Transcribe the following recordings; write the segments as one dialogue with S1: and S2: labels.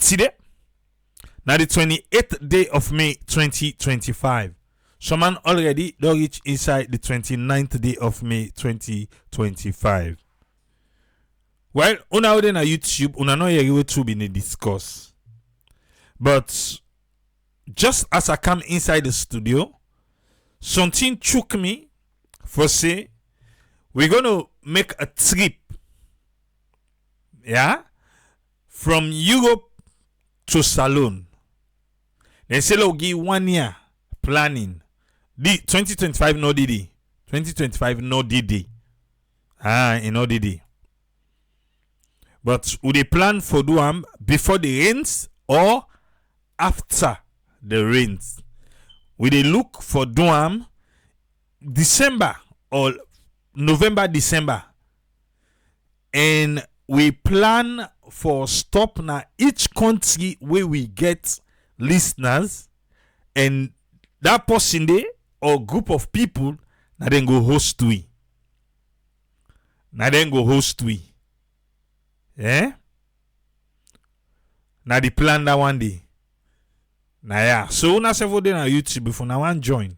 S1: today. Now the 28th day of May 2025. Someone already don't reach inside the 29th day of May 2025. Well, una ode na YouTube, una no hear YouTube in a discuss. But just as I come inside the studio, something took me for say we're gonna make a trip. Yeah? From Europe to Salon. They say they'll give 1 year planning. The 2025 no DD. 2025 no DD. No DD. But would they plan for do before the rains or after the rains? Will they look for do December or November, December? And we plan for stop now each country where we get listeners, and that person there or group of people now then go host we. Yeah? Now the plan that one day. Now yeah. So una several day on YouTube before now one join.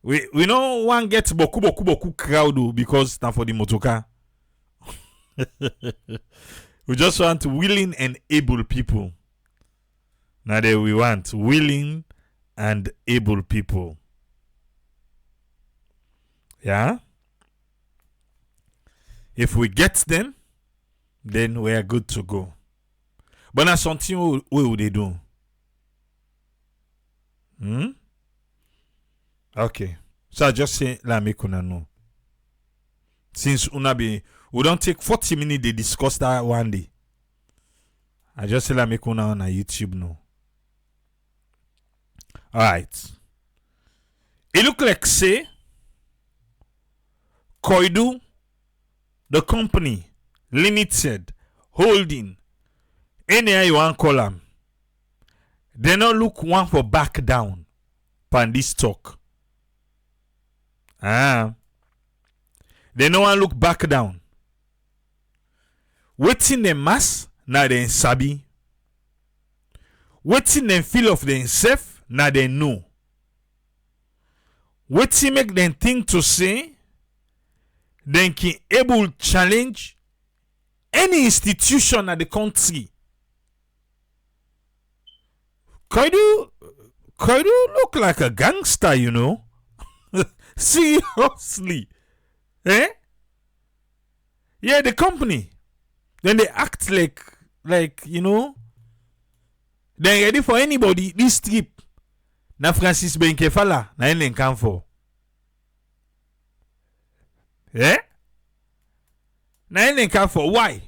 S1: We know one gets boku crowd because now for the motoka. We just want willing and able people. Now that we want willing and able people. Yeah? If we get them, then we are good to go. But now something what would they do? Okay. So I just say la make una know. Since we don't take 40 minutes to discuss that one day. I just say la make una on YouTube know. Alright. It look like say Koidu, the company, limited, holding, any you want call them, they not look one for back down pan this talk. They no one look back down. Waiting them mass, now they sabi. Waiting them feel of themselves, now they know. Waiting make them think to say, then can able challenge any institution at the country. Koidu look like a gangster, you know. Seriously. Yeah, the company. Then they act like you know, they're ready for anybody. This trip. Na Francis Benkefala, na enen come for. Yeah? Na enen come for. Why?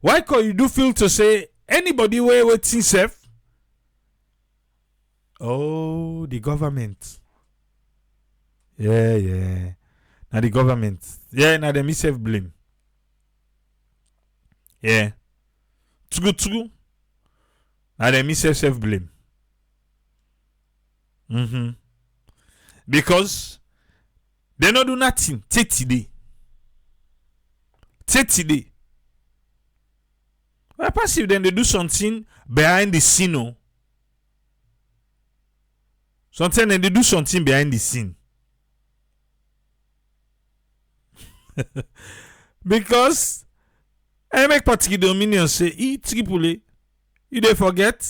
S1: Why could you do feel to say anybody waiting safe? Oh, the government. Yeah. Now the government. Yeah, now they self blame. Yeah. True. Now they self blame. Because they not do nothing. 30 day. Well, passive then they do something behind the scene. Oh. Sometimes they do something behind the scene. Because I make particular dominion say triple A. You dey forget.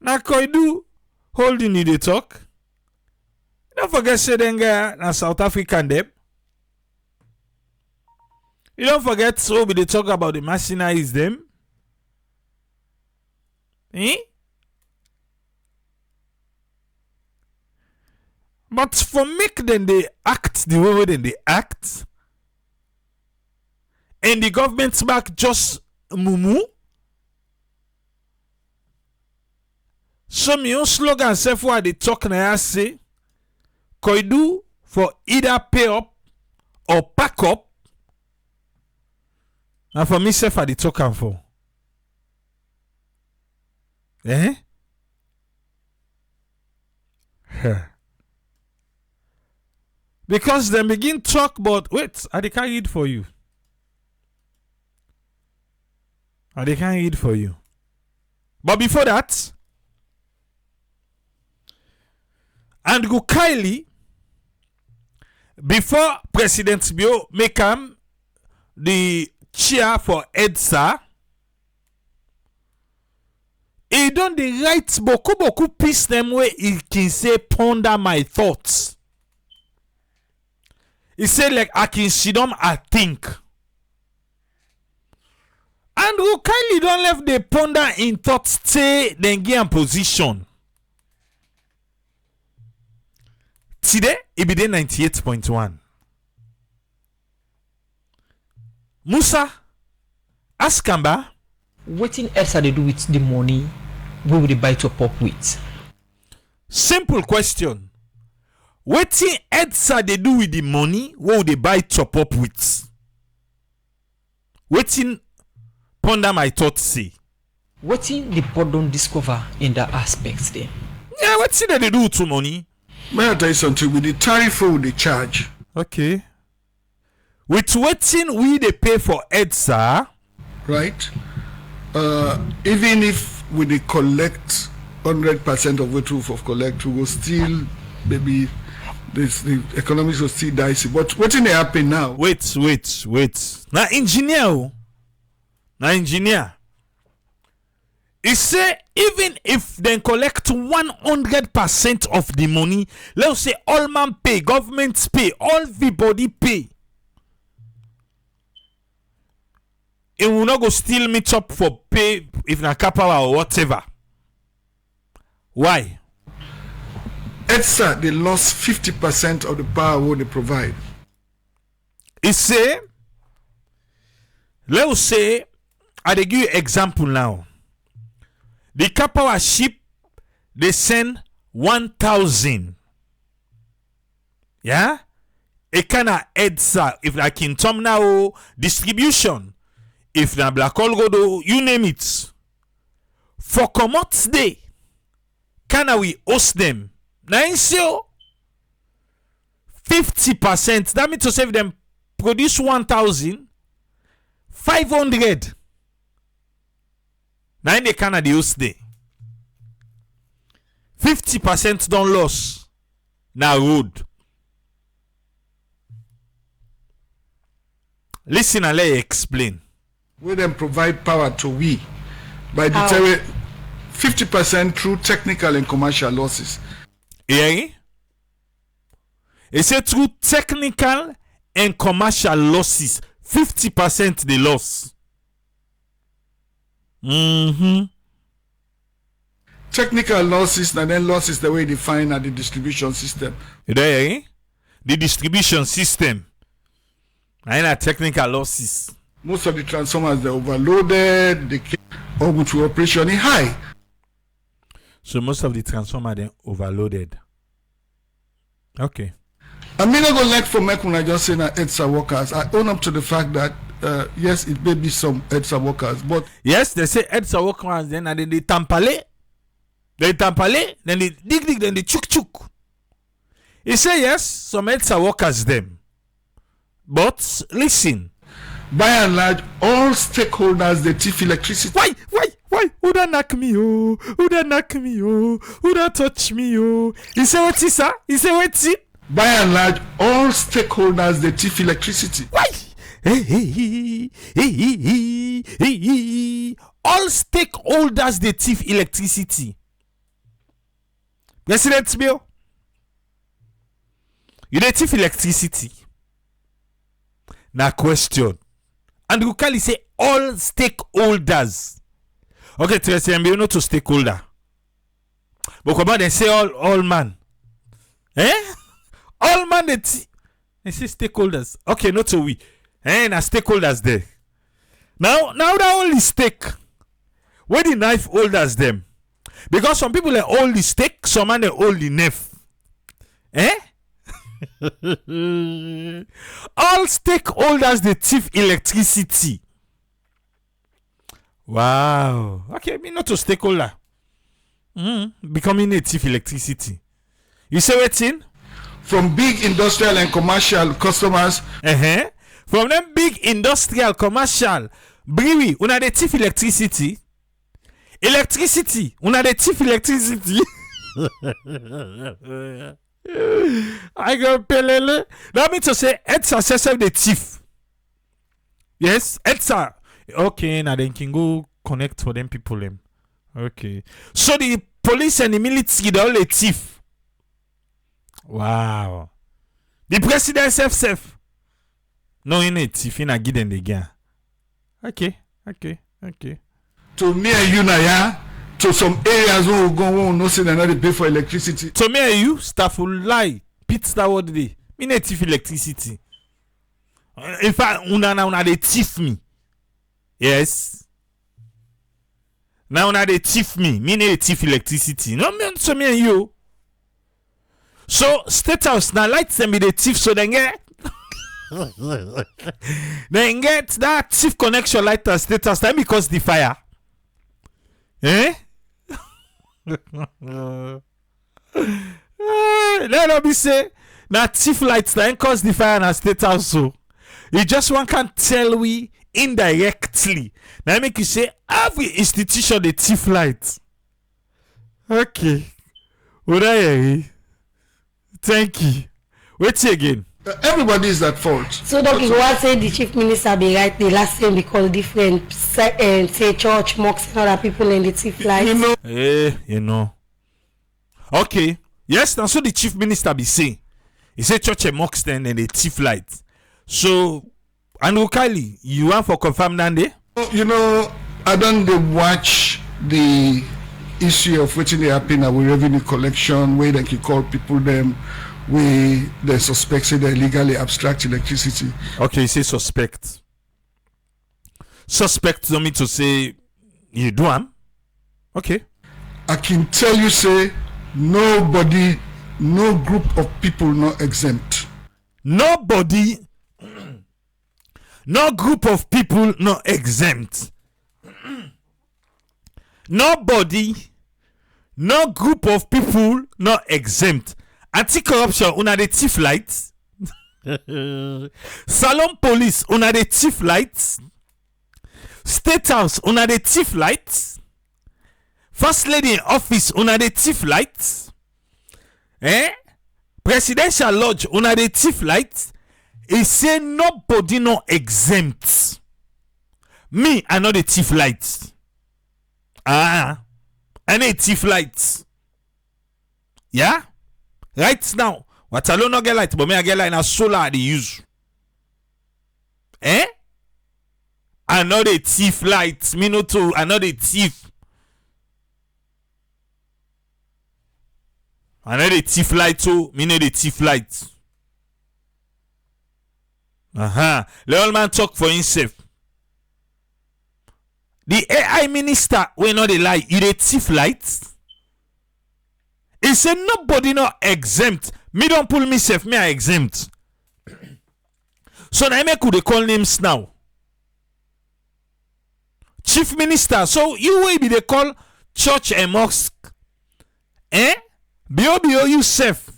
S1: Na Koidu holding you dey talk. Don't forget say them guy na South African them. You don't forget so we dey talk about the mercenaries them. But for make them they act the way they act, and the government's back just mumu. So me own slogan self what they talk na I say Koidu for either pay up or pack up. And for me self I they talk for. Because they begin talk about wait, I dey carry it for you. And they can't read for you. But before that, Andrew Kiley, before President Bio make him the chair for EDSA, he done the right beaucoup piece them way he can say ponder my thoughts. He said like I can sit down I think. Andrew Kiley don't left the ponder in thoughts stay then get in position. Today, it be the 98.1. Musa, Askamba.
S2: What else are they do with the money we will buy to pop with?
S1: Simple question. What else are they do with the money we will they buy top up with? Waiting ponder my thoughts say.
S2: What the board don't discover in that aspects there?
S1: Yeah, what did they do to money?
S3: May I tell you something? With the tariff we they charge.
S1: Okay. With waiting we they pay for EDSA.
S3: Right? Even if we they collect 100% of what we collect, we will still maybe the economics will still dicey. But what in they happen now?
S1: Wait. Now engineer. He say even if they collect 100% of the money, let's say all man pay, government pay, all everybody pay, it will not go still meet up for pay if na capital or whatever. Why?
S3: EDSA they lost 50% of the power what they provide.
S1: He say, let's say, I dey give you example now. The capital ship they send 1,000. Yeah? A kind of EDSA, if like in Tom now distribution, if na black hole go you name it. For commodities day, can we host them? Now in so 50%. That means to save them produce 1,500. Now in the Canada host day. 50% don't loss. Now road. Listen and let you explain.
S3: We then provide power to we by deterring 50% through technical and commercial losses.
S1: Yeah? It said through technical and commercial losses, 50% the loss.
S3: Technical losses and then losses the way defined at the distribution system.
S1: The distribution system. And technical losses.
S3: Most of the transformers they're overloaded, they or which operation is high.
S1: So most of the transformer then overloaded. Okay.
S3: I'm not gonna let for Mek when I just say that EDSA workers. I own up to the fact that yes, it may be some EDSA workers, but
S1: yes, they say EDSA workers then and then they tampale. They tampale, then they dig, then they chuk. He say yes, some EDSA workers them. But listen.
S3: By and large, all stakeholders they thief electricity.
S1: Why? Who da knock me oh? Who da knock me oh? Who da touch me oh? He say what is that? He say what is it?
S3: By and large, all stakeholders they thief electricity.
S1: Why? All stakeholders they thief electricity. President Bill, you dey thief electricity. Now question. Andrew Kiley say all stakeholders. Okay, Tracy, you know to stakeholder. But come on, they say all man. All man they say stakeholders. Okay, not so we. Now stakeholders there. Now that only stake. Where the knife holders them? Because some people they hold the stake, some man they hold the knife. All stakeholders they thief electricity. Wow. Okay, me not a stakeholder. Becoming a thief electricity. You say what's in?
S3: From big industrial and commercial customers.
S1: From them big industrial, commercial. Briwi, on a des tifs electricity. Electricity, on a des tifs electricity. I go pelele. That means to say, it's a self the thief. Yes, it's a. Okay, now then can go connect for them people. Them. Okay. So the police and the military, they're all the thief. Wow. The president self. No, in a thief, in a give them the gang. Okay.
S3: To me and you now, yeah. To some areas where we go, no say they're not pay for electricity.
S1: To me and you, staff will lie. Pit star what day. Me no thief electricity. In fact, una they thief me. Yes. Now una they thief me. Me no thief electricity. No me to me and you. So State House now lights them be the thief so they get they get that thief connection light at State House time because the fire. Eh? Let me say now thief lights that cause the fire in State House. So you just one can tell we indirectly. Now make you say every institution the thief lights. Okay. Thank you. Wait again.
S3: Everybody is at fault.
S4: So Doc, you want to say the chief minister be right the last time because different say church, mosques and other people in the thief lights.
S3: You
S1: know. Okay. Yes, now so the chief minister be saying. He say church and mosques then and the thief lights. So Andrew Kylie, you want for confirm that day?
S3: I don't watch the issue of waiting they happen with revenue collection, where they can call people them where they suspect say they illegally abstract electricity.
S1: Okay, you say suspect. Suspect don't mean to say you do am. Okay.
S3: I can tell you say nobody, no group of people not exempt.
S1: Nobody, no group of people not exempt. Nobody, no group of people not exempt. Anti-corruption, on a des thief lights. Salon police, on a des thief lights. State House, on a des thief lights. First Lady in office, on a des thief lights. Presidential Lodge, on a des thief lights. He say nobody not exempt. Me, I know the thief lights. I need thief lights. Yeah? Right now, what alone no get light, but me I get light na solar they use. I know the thief lights. Me no too. I know the thief. I know the thief light too. Me know the thief lights. Let all man talk for himself. The AI minister we know the lie. You the thief lights. He said nobody not exempt. Me don't pull myself. Me are exempt. So now I could call names now. Chief minister. So you will be they call church and mosque. BOBO yourself.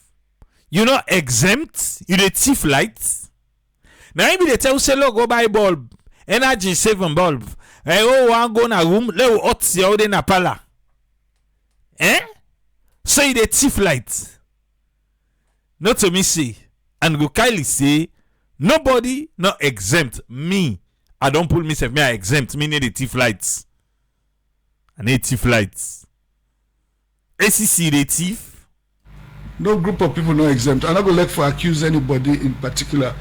S1: You not exempt. You the thief lights. Now maybe they tell you say look go buy bulb. Energy saving bulb. One go na room. Let hot see in a pala. So you the thief lights. Not to me say. And go Kylie say nobody not exempt. Me. I don't pull myself. Me I exempt. Me need the thief lights. I need thief lights. ACC the thief.
S3: No group of people not exempt. I'm not gonna let for accuse anybody in particular.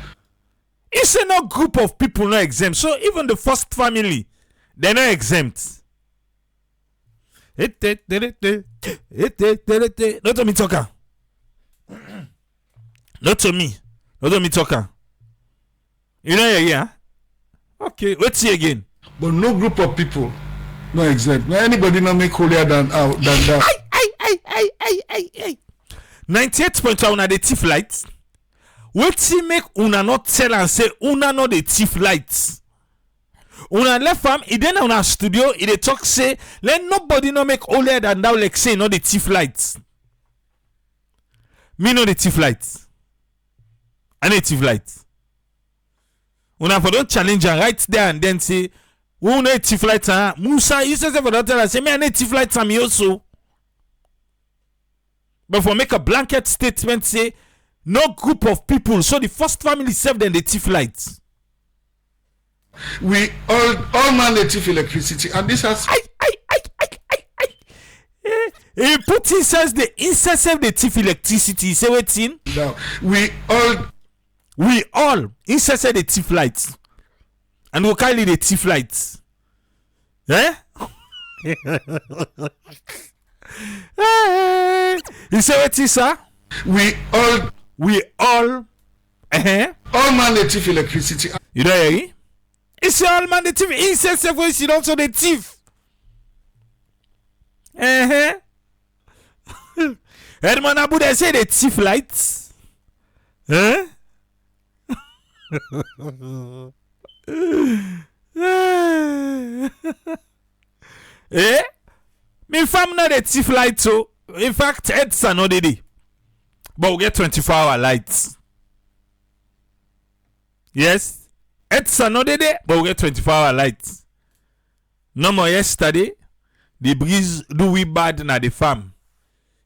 S1: It's a no group of people not exempt. So even the first family, they're not exempt. Not to me talker. Not to me. Not to me talker. You know yeah. Okay, let's see again.
S3: But no group of people not exempt. Now anybody not make holier than that.
S1: 98.1 una the thief lights. Wetin make una not tell and say una not the thief lights? Una left fam, e dey na una studio, e dey talk say let nobody not make holier than thou like say not the thief lights. Me know the thief lights. I need thief lights. Una for don't challenge and right there and then say Who native lights are Musa, you say for that I say me native lights are me also. But for make a blanket statement say no group of people, so the first family serve them the thief lights.
S3: We all man native electricity, and this has
S1: He put he says the insert serve the thief electricity. Say what in?
S3: now
S1: We all insert serve the thief lights. And we call it the thief lights. Eh? You say what is sir?
S3: we
S1: all
S3: all man native electricity.
S1: You know hear? It's all man the thief insert serve we see also the thief. Edmond Abu they say the thief lights. Eh? Eh? Me fam not the thief light so. In fact, it's another day. But we get 24-hour lights. Yes? It's another day, but we get 24-hour lights. No more yesterday, the breeze do we bad na the farm.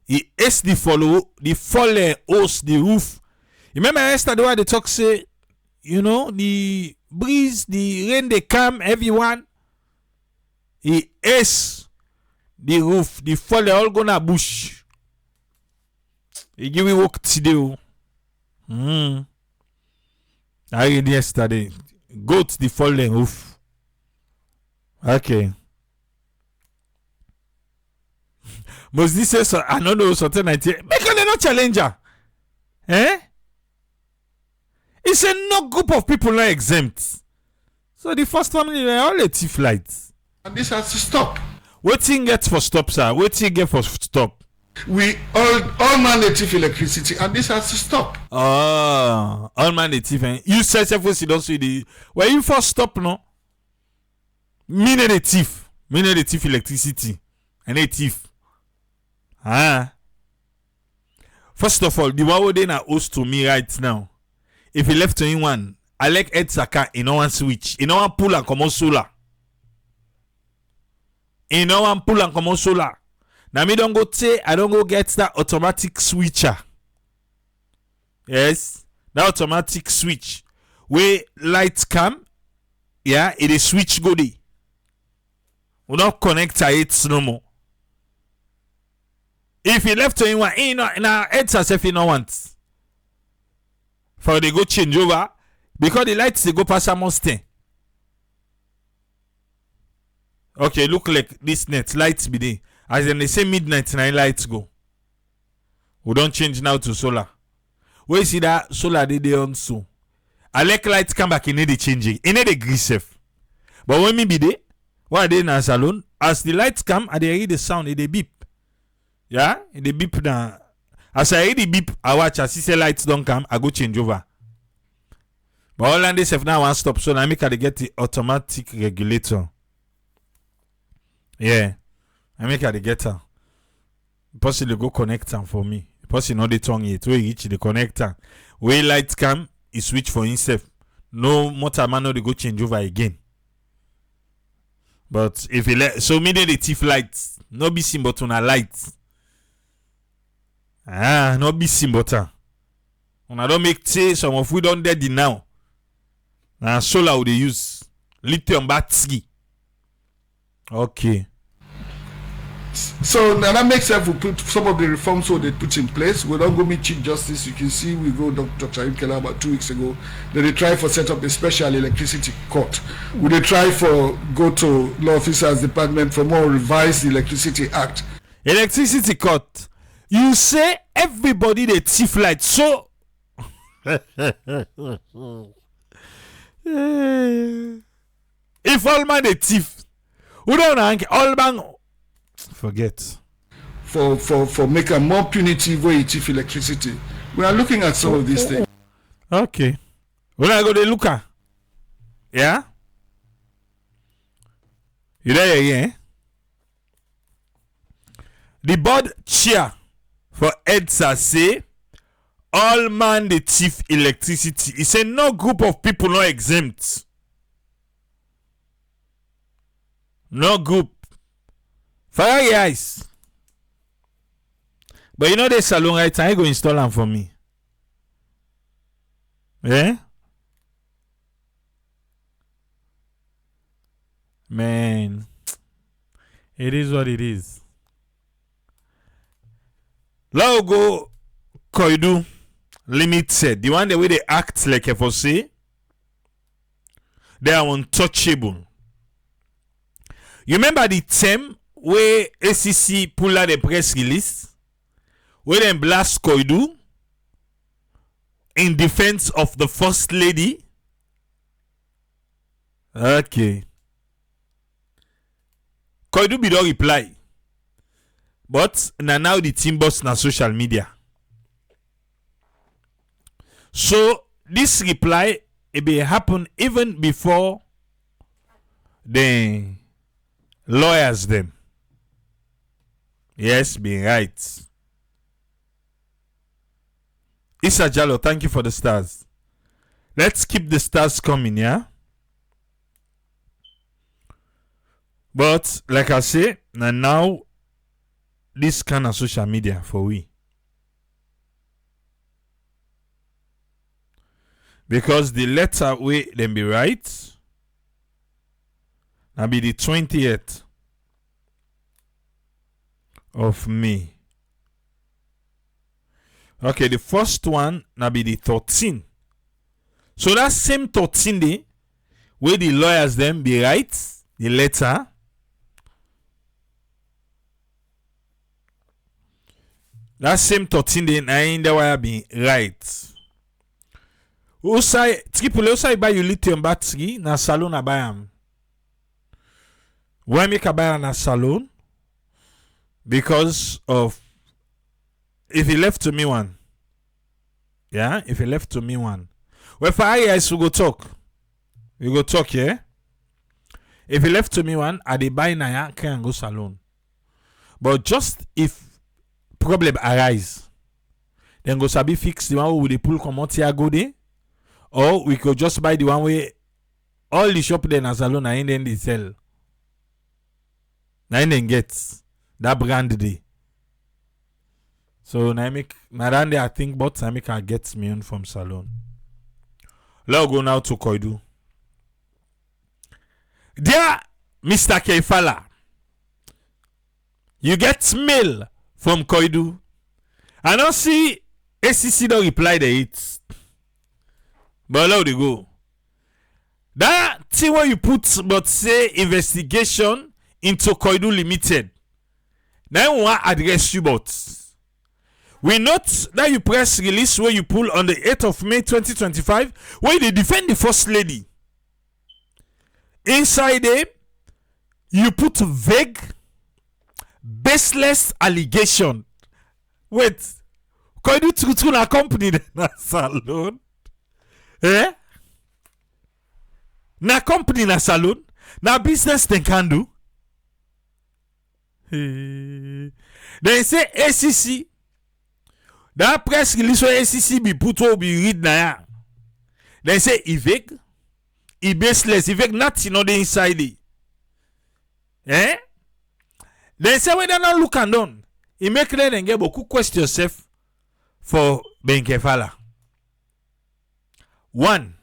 S1: He asked the fallen hose the roof. Remember yesterday why the talk say, you know, the breeze, the rain they come, everyone. He asked the roof, the fallen all gonna bush. He give me work today. I read yesterday. Go to the fallen roof. Okay. Must this say so? I don't know something like that. Make a no challenger. Eh? It's a no group of people not exempt. So the first family they all the thief lights.
S3: And this has to stop.
S1: What thing get for stop, sir? What thing get for stop?
S3: We all man native electricity, and this has to stop.
S1: Oh, all man the thief. You say self don't see the where you first stop no? Meaning the thief. Meaning the thief electricity. And a thief. First of all, the one they na host to me right now. If he left to anyone, I like Ed Saka in no one switch. In no one pull and come on solar. In no one pull and come on solar. Now me don't go say I don't go get that automatic switcher. Yes, that automatic switch. Where lights come, yeah, it is switch go there. We don't connect to it no more. If he left to anyone, now Ed herself he no want. For they go change over because the lights they go past almost 10. Okay, look like this net lights be there. As in they say midnight 9 lights go. We don't change now to solar. Where you see that solar they on so. I like lights come back in the changing. In the grease safe. But when me be there, why they in a salon? As the lights come, and they hear the sound, they beep. Yeah? They beep now. As I hear the beep, I watch as see lights don't come, I go change over. But all and this if now one stop, so I make I get the automatic regulator. Yeah. I make her the getter. Possibly go connect them for me. Possibly not the tongue yet. Where reach the connector. Where lights come, he switch for himself. No motor man no they go change over again. But if he let so me the thief lights, no be sim but on a light. No be sim but on I don't make say some of we don't dead now. Now solar would they use lithium battery. Okay.
S3: So now that makes sense. We put some of the reforms so they put in place. We don't go meet Chief Justice. You can see we go Dr. Imkela about 2 weeks ago. Then they try for set up a special electricity court. We they try for go to law officers department for more revise the electricity act.
S1: Electricity court. You say everybody they thief light so. If all man they thief, who don't rank all man. Forget.
S3: For make a more punitive way chief electricity. We are looking at some of these things.
S1: Okay. When I go to look at. Yeah? You there, yeah? The board chair for EDSA say all man the thief electricity. He say no group of people not exempt. No group. Fire your eyes. But you know the salon right now, you go install them for me. Yeah? Man. It is what it is. Logo Koidu Limited. The one the way they act like a for say. They are untouchable. You remember the term where ACC pull out the press release? Where they blast Koidu in defense of the first lady? Okay. Koidu be don't reply. But now the team boss na social media. So this reply it be happen even before the lawyers them. Yes, be right. Issa Jallo, thank you for the stars. Let's keep the stars coming, yeah? But like I say, now this kind of social media for we. Because the letter way then be right. Now be the 20th of May. Okay, the first one now be the 13th. So that same 13 day where the lawyers then be right, the letter. That same 13 day na in the wire be right. Usai triple buy you lithium battery na salon na buy am. Why make a buy na salon? Because of if he left to me one. Yeah, if he left to me one. Well, for guys we go talk. We go talk, yeah. If he left to me one, I dey buy na ya can go salon. But just if problem arise, then go sabi fix the one with the pull come out here go there. Or we could just buy the one way all the shop then as alone and then they sell. Now then gets that brand day. So now I think but I make her get me on from salon. Let's go now to Koidu. Dear Mr. Keifala, you get mail from Koidu. I don't see ACC don't reply to it. But how they go? That thing where you put but say investigation into Koidu Limited. Now we want address you but. We note that you press release where you pull on the 8th of May 2025 where they defend the first lady. Inside there, you put vague, baseless allegation. Wait, Koidu true na company na salon? Eh? Na company na salon? Na business they can do? They say ACC. That press release where ACC be put or be read na ya. They say vague, baseless, nothing on the inside. Eh? They say when they not look and done, it make them and get beaucoup question yourself for Benkefala. One,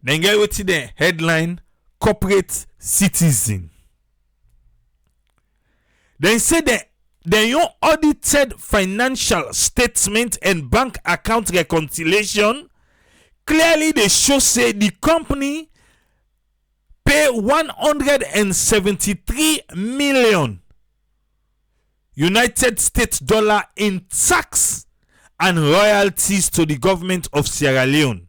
S1: then get with the headline corporate citizen. They say that your audited financial statement and bank account reconciliation clearly they show say the company pay 173 million United States dollar in tax and royalties to the government of Sierra Leone.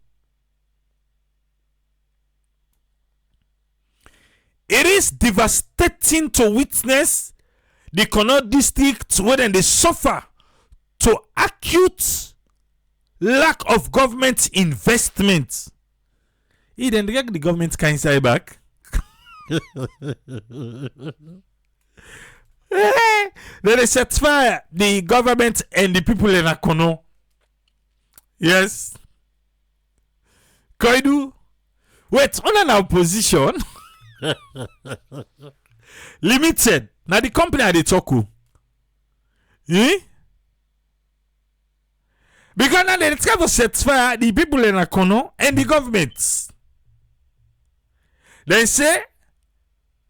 S1: It is devastating to witness the Connaught district where they suffer to acute lack of government investment. He then direct the government can say back. Then they satisfy the government and the people in Akono. Yes. Koidu. Wait, on an opposition. Limited. Now the company I dey talk o. Because now they try to satisfy the people in Akono and the government. They say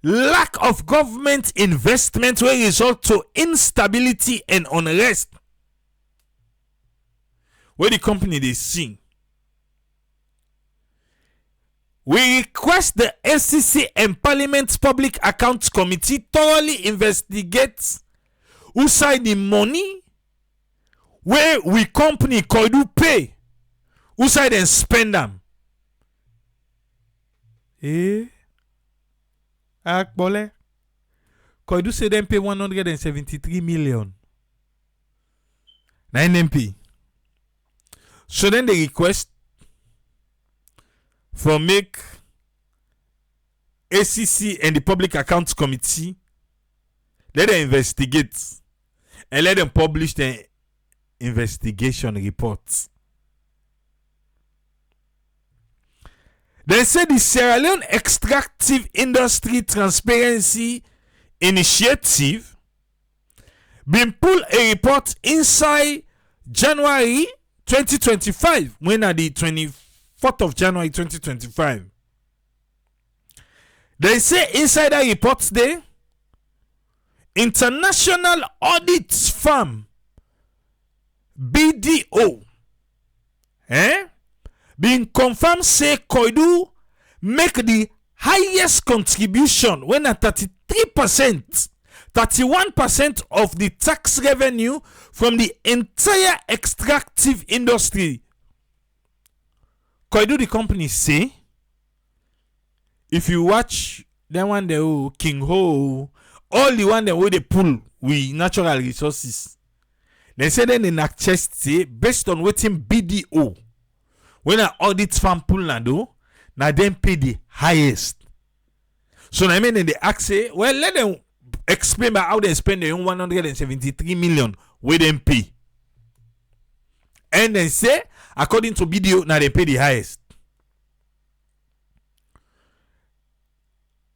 S1: lack of government investment will result to instability and unrest. Where the company they sing. We request the ACC and Parliament's Public Accounts Committee thoroughly investigate who side the money where we company Koidu pay, who side and spend them. Akbole. Koidu say them pay 173 million. 9 MP. So then they request for make ACC and the Public Accounts Committee let them investigate and let them publish the investigation reports. They say the Sierra Leone Extractive Industry Transparency Initiative been pull a report inside January 2025 when at the 24th of January 2025. They say inside that report there, international audit firm BDO being confirmed say Koidu make the highest contribution when at 33%, 31% of the tax revenue from the entire extractive industry. Koidu the company say, if you watch that one the King Ho, all the one that where they pull with natural resources, they say then in a chest say based on waiting BDO when an audit firm pull na do, now them pay the highest. So I mean they ask say, well, let them explain about how they spend their own 173 million where them pay. And then say, according to BDO, now they pay the highest.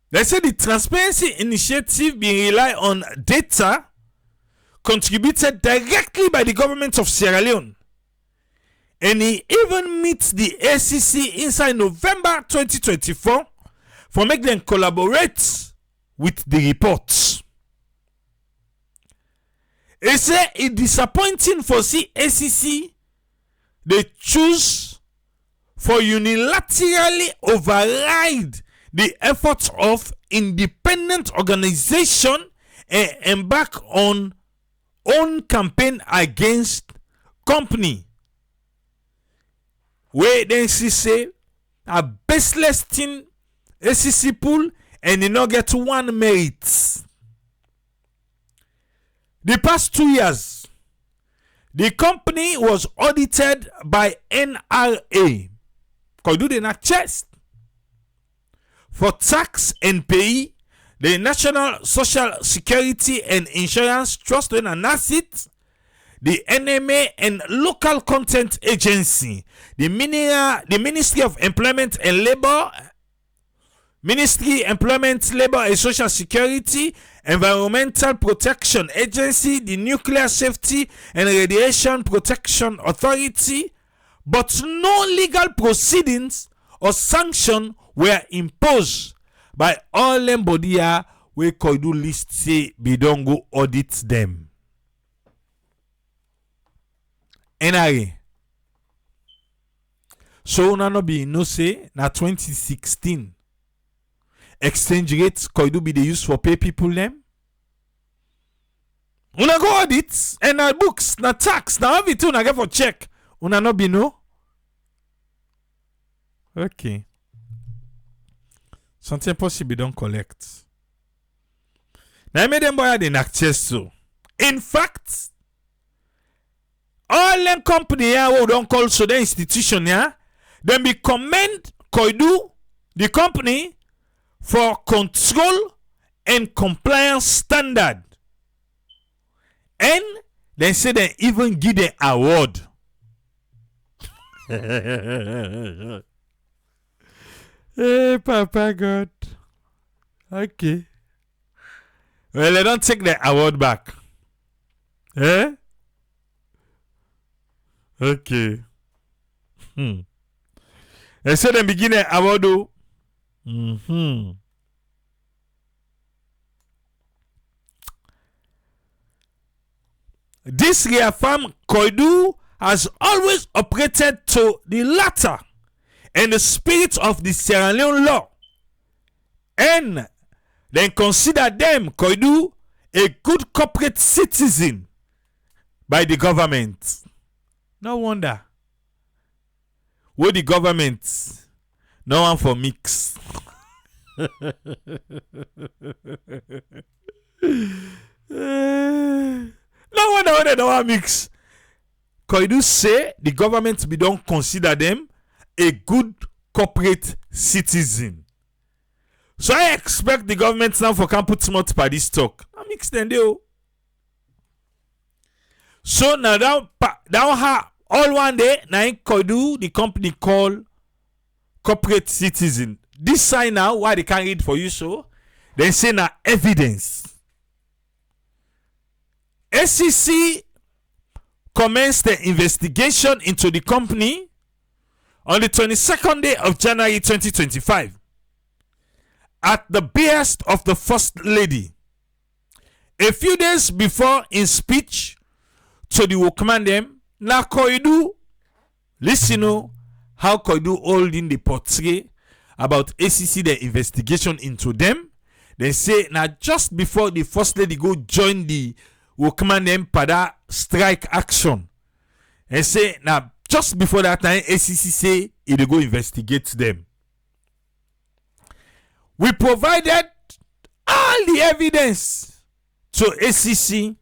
S1: They say the transparency initiative being rely on data contributed directly by the government of Sierra Leone. And he even meets the ACC inside November 2024 for make them collaborate with the reports. They say it's disappointing for ACC they choose for unilaterally override the efforts of independent organization and embark on own campaign against company. Where then she say a baseless thing ACC pool and you not get one merit. The past 2 years, the company was audited by NRA. Koidu the not chest for tax and pay, the National Social Security and Insurance Trust and NASIT, the NMA and Local Content Agency, the Ministry of Employment and Labor, Ministry Employment, Labor and Social Security, Environmental Protection Agency, the Nuclear Safety and Radiation Protection Authority, but no legal proceedings or sanction were imposed by all them body where Koidu list say we don't go audit them. NRA. So una no be no say na 2016 exchange rates Koidu be the use for pay people them. Una go audit and na books na tax na everything una get for check. Una no be no. Okay. Something possible don't collect. Now I made them boy the access so. In fact, all them company here who don't call so the institution here, then be commend Koidu, the company, for control and compliance standard. And they say they even give the award. Hey, Papa God. Okay. Well, they don't take the award back. Eh? Okay. They say they begin the award though. This reaffirm Koidu has always operated to the latter and the spirit of the Sierra Leone law, and then consider them, Koidu, a good corporate citizen by the government. No wonder. What the government, no one for mix. No wonder why they don't want mix. Koidu say the government be don't consider them a good corporate citizen. So I expect the government now for can put smart by this talk. I mix them deal. So now down all one day now Koidu the company call corporate citizen. This sign now why they can't read for you so they say now evidence. ACC commenced the investigation into the company on the 22nd day of January 2025 at the behest of the First Lady. A few days before in speech to the workman them, now Koidu, listen how Koidu holding the portrait about ACC the investigation into them. They say now just before the First Lady go join the workman them pada strike action, and say now just before that time ACC say it go investigate them. We provided all the evidence to ACC.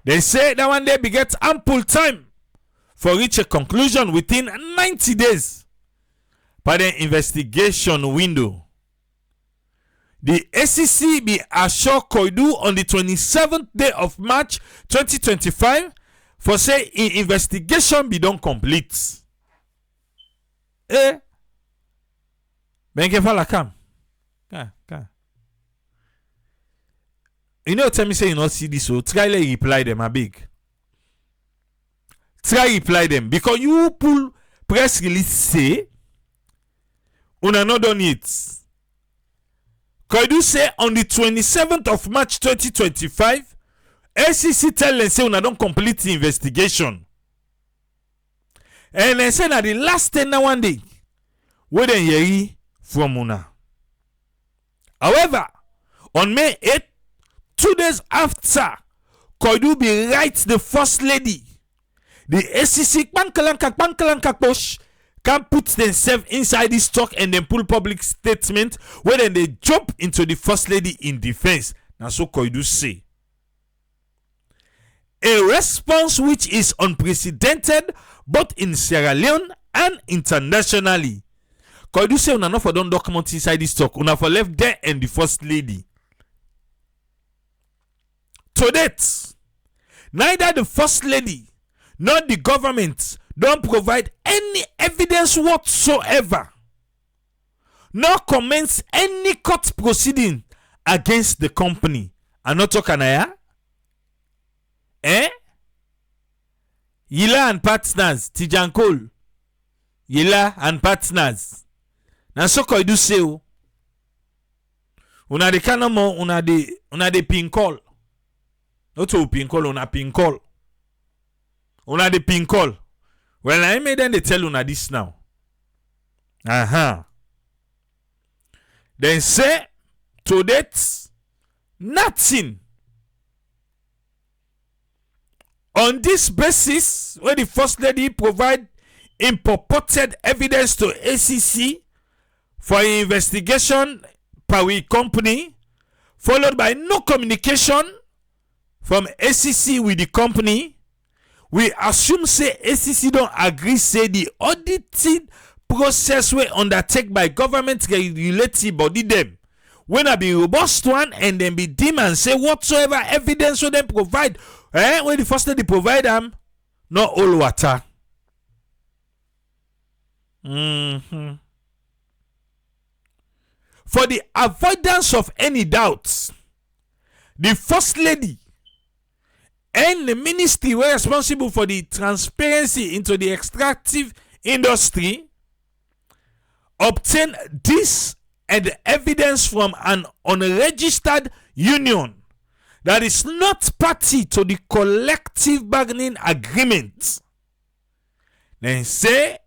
S1: They say that one day we get ample time for reach a conclusion within 90 days by the investigation window. The ACC be assure Koidu on the 27th day of March 2025 for say in investigation be done complete. Benke kam. You know, tell me say you not see this, so try to reply them a big. Try reply them because you pull press release say una not done it. Koidu say on the 27th of March 2025, ACC tell them say una don't complete the investigation. And they say that the last 10 na one day, we den hear from una. However, on May 8th, 2 days after Koidu be write the First Lady, the ACC pankalanka push can put themselves inside this talk and then pull public statement where then they jump into the First Lady in defense. Now so Koidu say. A response which is unprecedented both in Sierra Leone and internationally. Koidu say una not for don document inside this talk. Una for left there and the First Lady. To date, neither the First Lady nor the government don't provide any evidence whatsoever, nor commence any court proceeding against the company. I'm not talking here. Yila and partners, Tijan Cole. Yila and partners. Now so Koidu say una de kanamo una de pinkol. Not to pinkol, una pinkol. Una de pinkol. Well, I made them they tell una this now. Then say to that nothing. On this basis, where the First Lady provide purported evidence to ACC for investigation by we company, followed by no communication from ACC with the company, we assume say ACC don't agree say the auditing process will undertake by government regulated body them when I be robust one and then be dim and say whatsoever evidence will them provide when the First Lady provide them not all water. For the avoidance of any doubts, the First Lady and the ministry were responsible for the transparency into the extractive industry obtained this and the evidence from an unregistered union that is not party to the collective bargaining agreement. Then say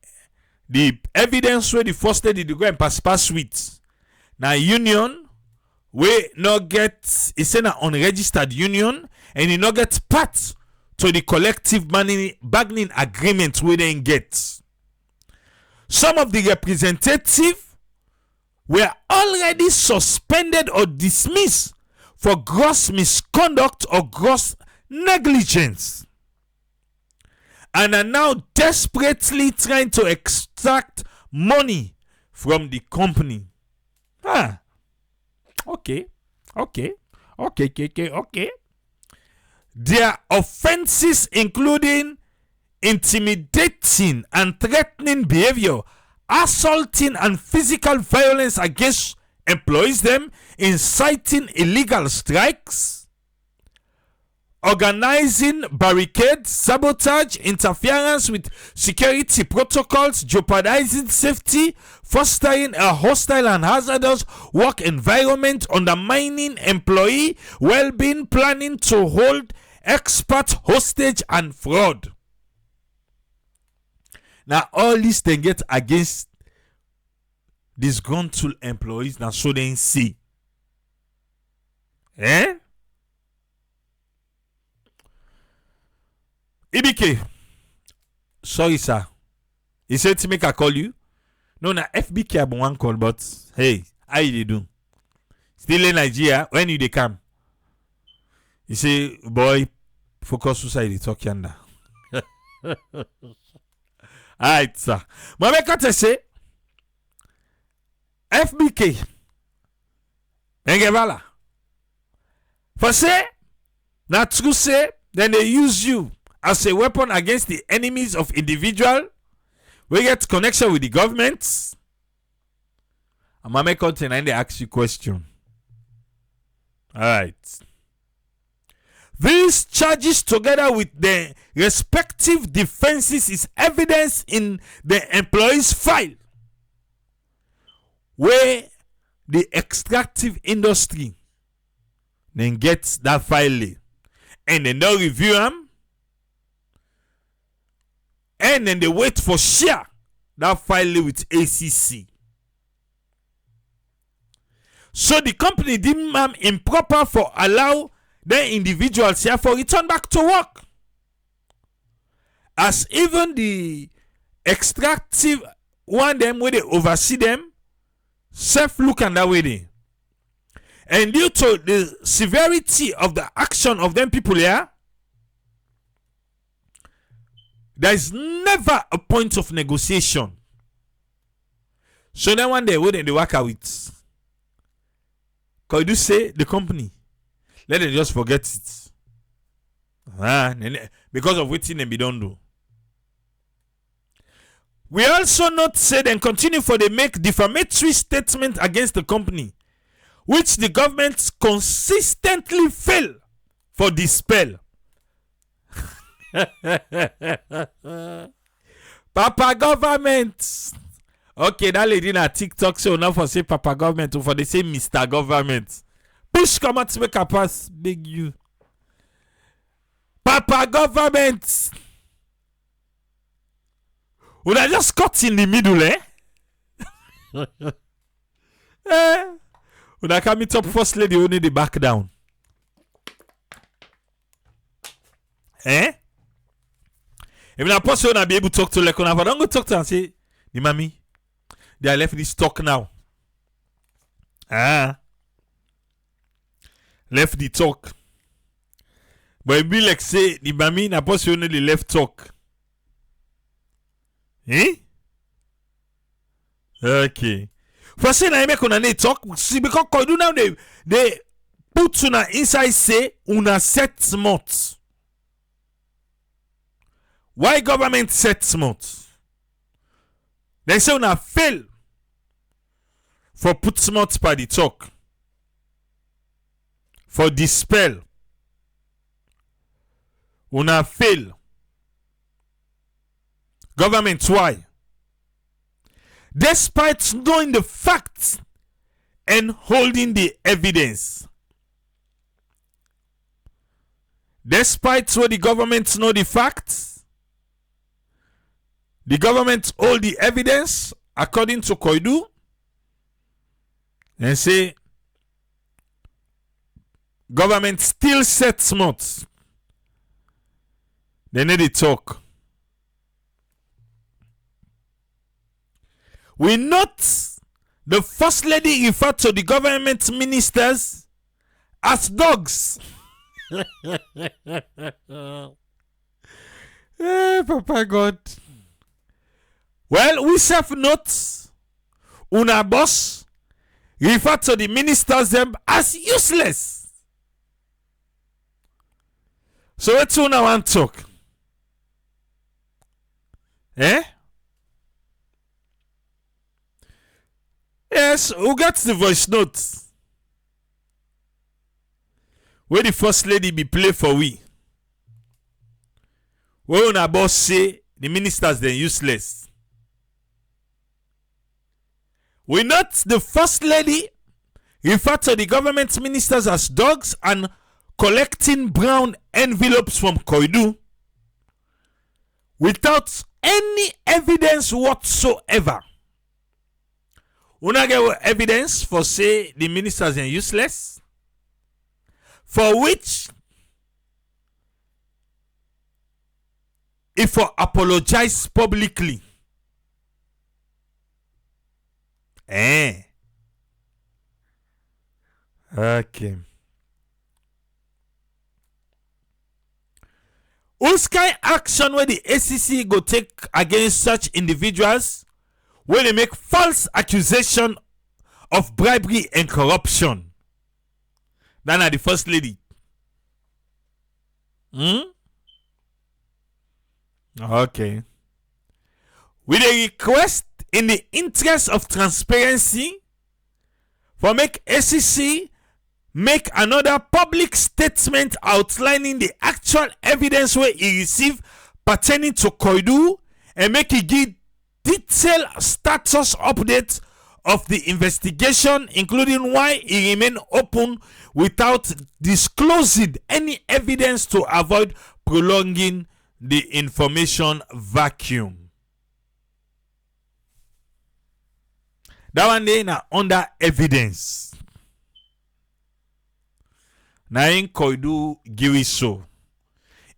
S1: the evidence where the First Lady go and pass with. Now union we not get, it's an unregistered union and you not get part to the collective bargaining agreement we then get. Some of the representatives were already suspended or dismissed for gross misconduct or gross negligence and are now desperately trying to extract money from the company. Okay. Their offenses including intimidating and threatening behavior, assaulting and physical violence against employees them, inciting illegal strikes, organizing barricades, sabotage, interference with security protocols, jeopardizing safety, fostering a hostile and hazardous work environment, undermining employee well-being, planning to hold expert hostage, and fraud. Now all these things get against disgruntled employees. Now so they see. Ibike, sorry sir. He said to make a call you. No, na FBK have one call, but hey, how you do? Still in Nigeria, when you they come? He say, boy, focus suicide, talk yonder. Alright, sir. But I can say, FBK, Engevala. For say, not true say, then they use you as a weapon against the enemies of individual. We get connection with the government. And my content and they ask you question. Alright. These charges together with the respective defenses is evidence in the employee's file where the extractive industry then gets that file and then they review them and then they wait for share that file with ACC. So the company deemed improper for allow the individuals here for return back to work. As even the extractive one them where they oversee them, self look and that way they. And due to the severity of the action of them people here, there is never a point of negotiation. So then one day when they work out with Koidu say the company, let them just forget it. Because of what they be don't do. We also not say then continue for they make defamatory statement against the company, which the government consistently fail for dispel. Papa government. Okay, that lady na TikTok so now for say Papa government or for the say Mr. Government. Push come out to make a pass, big you. Papa government. Would I just cut in the middle, Would I come top first lady only the back down? If I person I be able to talk to Lekona, but I don't go talk to her and say, the mommy, they are left this talk now. Left the talk. But it be like say the mommy na person only the left talk. Okay. For say na make una talk, see because Koidu now they put una inside say una set months. Why government set months? They say una fail for put smart by the talk, for dispel. Una fail. Government, why? Despite knowing the facts and holding the evidence. Despite what the government know the facts, the government hold the evidence according to Koidu and say government still set smart. They need to talk. We note the first lady referred to the government ministers as dogs. Papa God. Well, we self note una boss refer to the ministers them as useless. So let's una want talk. Yes, who gets the voice note? Where the first lady be play for we? Where una boss say the ministers they useless? We note the first lady refer to the government ministers as dogs and collecting brown envelopes from Koidu without any evidence whatsoever. Una get evidence for say the ministers are useless, for which if for apologize publicly. Okay. Whose kind action where the ACC go take against such individuals when they make false accusation of bribery and corruption? That are the first lady. Okay. With a request in the interest of transparency for make ACC make another public statement outlining the actual evidence where he received pertaining to Koidu and make it give detailed status update of the investigation, including why he remained open without disclosing any evidence to avoid prolonging the information vacuum. That one day na under evidence. Na in Koidu give so.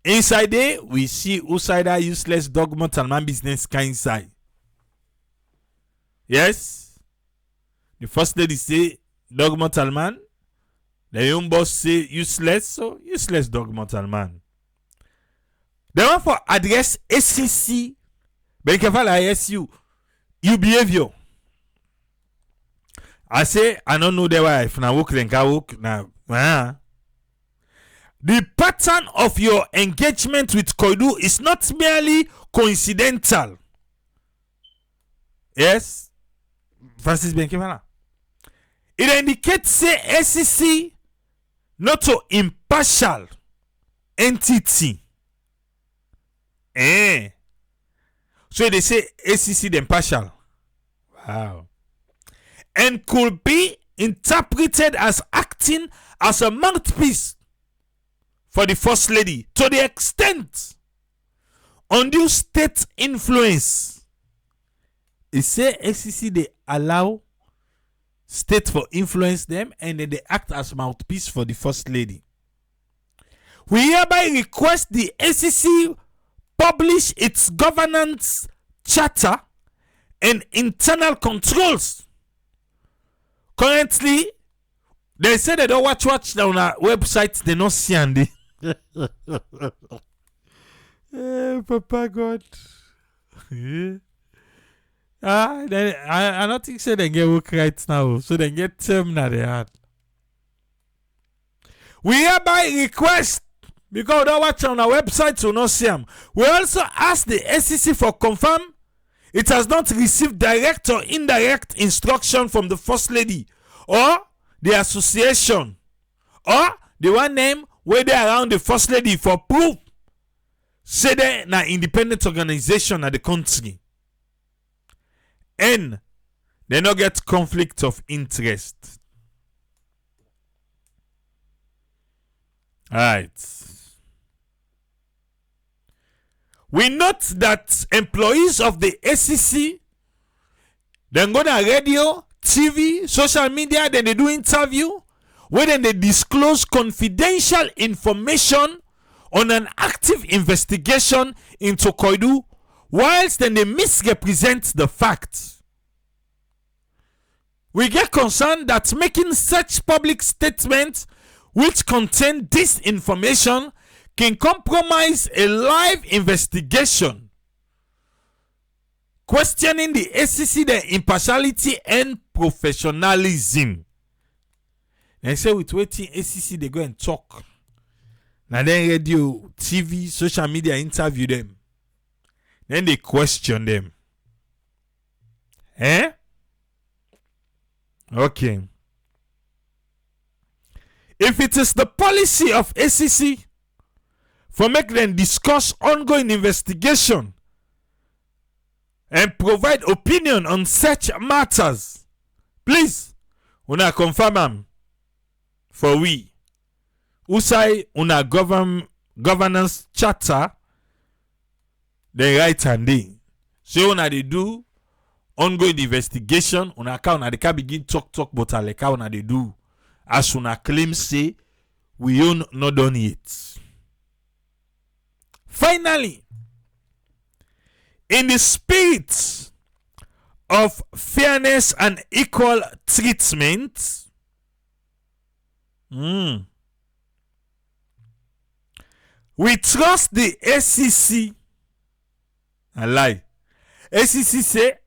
S1: Inside there, we see outsider useless dogma and man business kind inside. Yes. The first lady say dogma man. The young boss say useless, so useless dogma man. The one for address ACC. Be careful ISU. You behavior. I say I don't know the wife. Now work then can work now. The pattern of your engagement with Koidu is not merely coincidental. Yes, Francis Benkemala. It indicates say ACC not to impartial entity. So they say ACC the impartial. Wow. And could be interpreted as acting as a mouthpiece for the first lady to the extent undue state influence. It say ACC they allow state for influence them and then they act as mouthpiece for the first lady. We hereby request the ACC publish its governance charter and internal controls. Currently, they say they don't watch on our website. They not see Andy. Papa God. I don't think so they get work right now. So they get term na they had. We hereby request, because they don't watch on our website to not see them. We also ask the SEC for confirm it has not received direct or indirect instruction from the First Lady or the association or the one name where they around the First Lady for proof say they na independent organization at the country and they no get conflict of interest. Alright. We note that employees of the ACC then go to radio, TV, social media, then they do interview where then they disclose confidential information on an active investigation into Koidu, whilst then they misrepresent the facts. We get concerned that making such public statements which contain disinformation can compromise a live investigation, questioning the ACC their impartiality and professionalism. They say with waiting ACC they go and talk. Now then radio, TV, social media interview them. Then they question them. Okay. If it is the policy of ACC for make them discuss ongoing investigation and provide opinion on such matters, please, una confirm am for we. Usai una governance charter, the right and day. So una they do ongoing investigation, una can begin talk but aleka una they do. As una claim say, we own not done it. Finally, in the spirit of fairness and equal treatment, we trust the ACC. I lie. ACC say,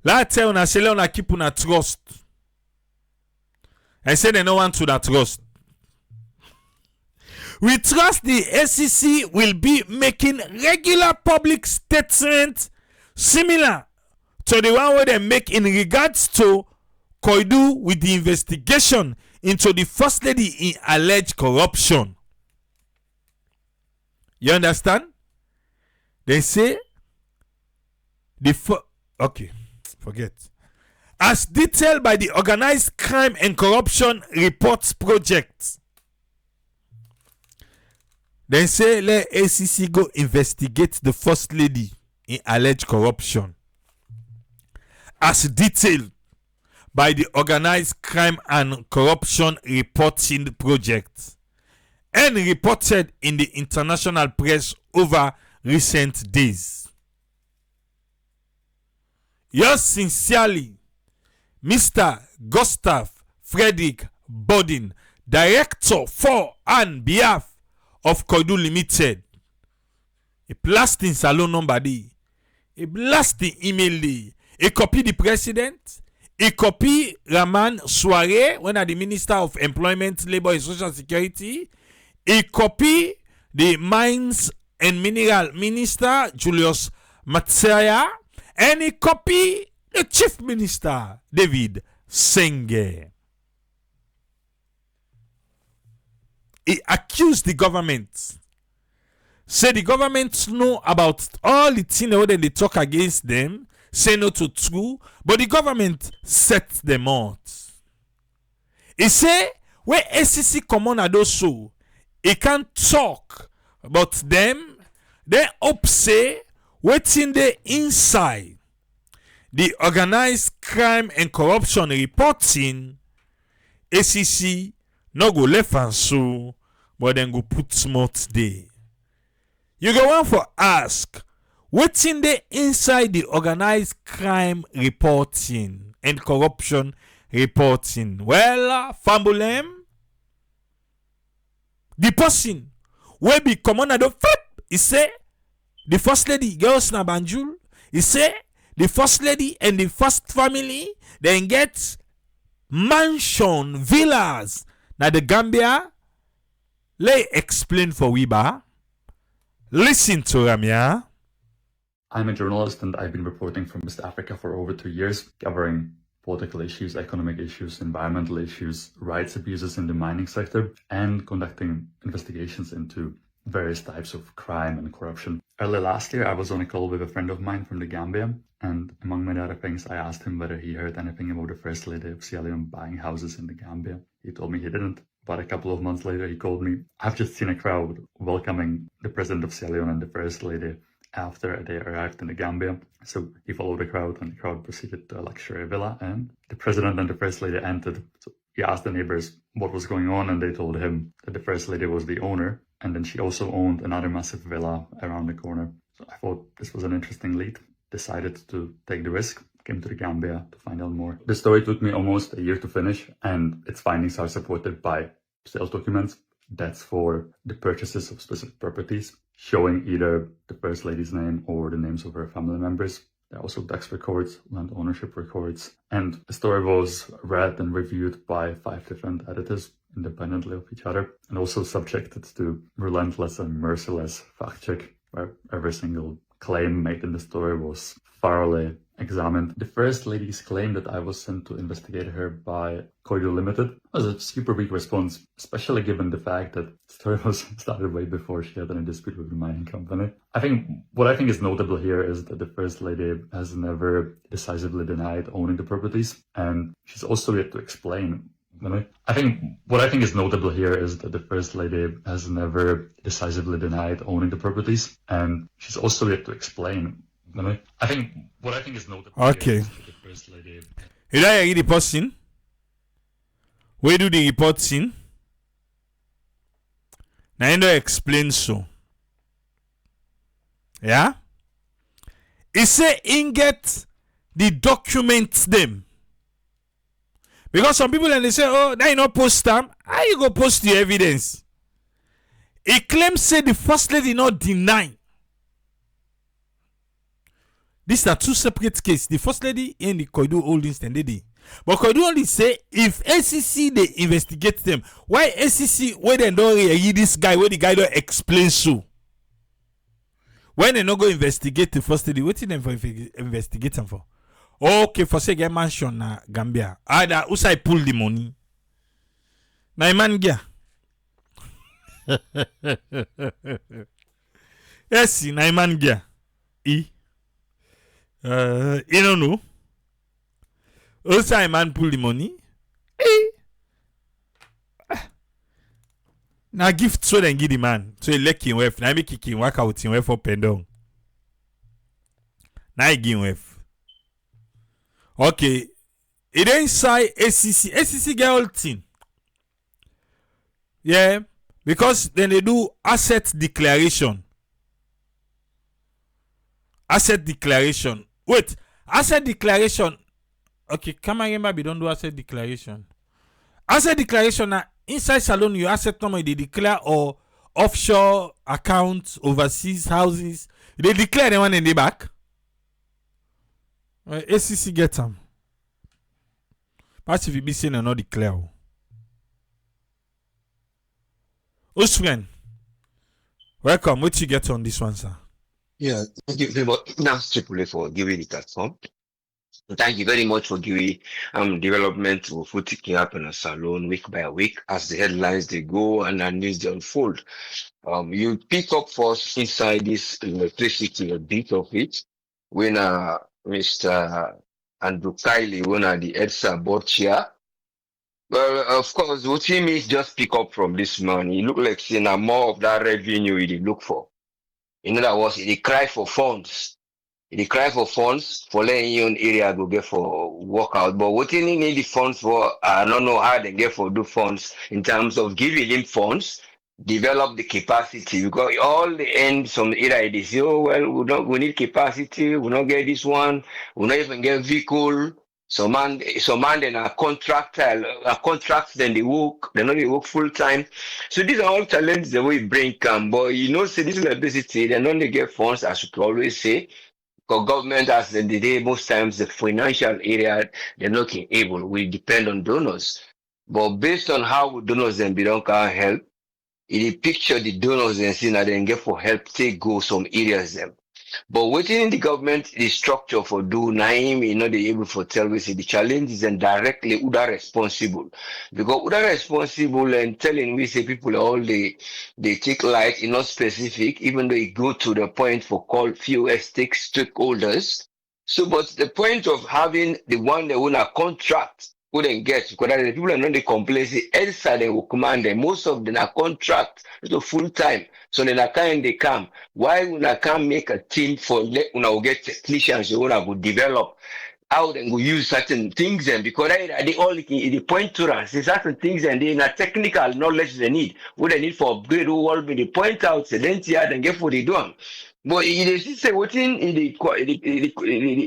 S1: la tell una say una keep una trust. I say they no want to that trust. We trust the ACC will be making regular public statements similar to the one where they make in regards to Koidu with the investigation into the First Lady in alleged corruption. You understand? They say okay, forget. As detailed by the Organized Crime and Corruption Reports Project. They say let ACC go investigate the First Lady in alleged corruption. As detailed by the Organized Crime and Corruption Reporting Project and reported in the international press over recent days. Yours sincerely, Mr. Gustav Frederick Bodin, Director for and behalf of Koidu Limited. A blasting salon number D. A blasting email D. A copy the president. A copy Raman Soare, when the Minister of Employment, Labor and Social Security. A copy the Mines and Mineral Minister, Julius Matsaya. And a copy the Chief Minister, David Senge. He accused the government. Say the government know about all the things that they talk against them. Say no to true. But the government set them out. He say, where ACC come on at those show, he can't talk about them. They hope say, waiting the inside. The Organized Crime and Corruption Reporting, ACC no go left and so, but then go put smart there. You go on for ask, what's in the inside the Organized Crime Reporting and Corruption Reporting? Well, Fambulem, the person will be commander of flip. He say the First Lady girls na Banjul. He say the First Lady and the First Family then get mansion villas na the Gambia. Let explain for Wiba. Listen to Ramya.
S5: I'm a journalist and I've been reporting from West Africa for over 2 years, covering political issues, economic issues, environmental issues, rights abuses in the mining sector, and conducting investigations into various types of crime and corruption. Early last year, I was on a call with a friend of mine from the Gambia, and among many other things, I asked him whether he heard anything about the First Lady of Sierra Leone buying houses in the Gambia. He told me he didn't. But a couple of months later, he called me, "I've just seen a crowd welcoming the President of Sierra Leone and the First Lady after they arrived in the Gambia." So he followed the crowd, and the crowd proceeded to a luxury villa, and the President and the First Lady entered. So he asked the neighbors what was going on, and they told him that the First Lady was the owner, and then she also owned another massive villa around the corner. So I thought this was an interesting lead, decided to take the risk, came to the Gambia to find out more. The story took me almost a year to finish, and its findings are supported by sales documents. That's for the purchases of specific properties, showing either the First Lady's name or the names of her family members. There are also tax records, land ownership records, and the story was read and reviewed by 5 different editors independently of each other, and also subjected to relentless and merciless fact check, where every single claim made in the story was thoroughly examined. The First Lady's claim that I was sent to investigate her by Koidu Limited was a super weak response, especially given the fact that the story was started way before she had any dispute with the mining company. What I think is notable here is that the First Lady has never decisively denied owning the properties, and she's also yet to explain. What I think is notable here is that the First Lady has never decisively denied owning the properties, and she's also yet to explain. What I think is notable.
S1: Okay.
S5: Here is that the First Lady.
S1: You know, you report scene. Where do the report scene? Now, you don't explain so. Yeah? He say in get the documents them. Because some people and they say, "Oh, now you not post them. How you go post the evidence?" He claims say the First Lady not deny. These are two separate cases. The First Lady and the Koidu Holdings Lady. But Koidu only say if ACC they investigate them, why ACC when they don't read this guy, when the guy don't explain so? When they not go investigate the First Lady, what did they for investigate them for? Okay, for say get mansion na Gambia. Ada usai pull the money. Na man gia. Yes, na man gia. You don't know. Usai man pull the money. Na gift so then give the man. So he let him wef. Na make him work out him wef for pendong. Na he give him wef. Okay, it inside ACC. ACC get all thing. Yeah, because then they do asset declaration. Asset declaration. Wait, asset declaration. Okay, come again, baby. Don't do asset declaration. Asset declaration na inside salon you asset number they declare or offshore accounts, overseas houses. They declare the one in the back. ACC get them. But if you be saying and not declare. Usman, welcome. What you get on this one, sir?
S6: Yeah, thank you very much. Now, Triple for giving the platform. Thank you very much for giving development of what can happen in Salon week by week as the headlines they go and the news they unfold. You pick up first inside this electricity a bit of it when Mr. Andrew Kiley, one of the EDSA board chair. Well, of course, what he means just pick up from this man. He look like seeing more of that revenue he look for. In other words, he cry for funds. He cry for funds for letting you in area go get for workout. But what he need the funds for, I don't know how they get for do funds in terms of giving him funds, develop the capacity. Because all the end some area they say, oh well, we need capacity, we not get this one, we not even get vehicle. Some man then a contractor, then they work, they work full time. So these are all challenges the way bring come. But you know, say this is electricity, they don't get funds, as you can always say. Because government as the day, most times the financial area, they're not able. We depend on donors. But based on how donors then don't can help, if you picture the donors and see that they get for help, take go some areas them. But within the government, the structure for do Naim, they able for tell we see the challenges and directly who are responsible. Because who are responsible and telling we say people all they take light, not specific, even though it go to the point for call few stakeholders. So, but the point of having the one that own a contract wouldn't get because the people are not the complain say Elsa they will command them. Most of them are contract to full time. So then I can't they come. Why would I can't make a team for when I will get technicians who will develop how they will use certain things and because they all the point to us is certain things and they not technical knowledge they need. What they need for upgrade who will be the point out so then and get what they do. But it is say within in the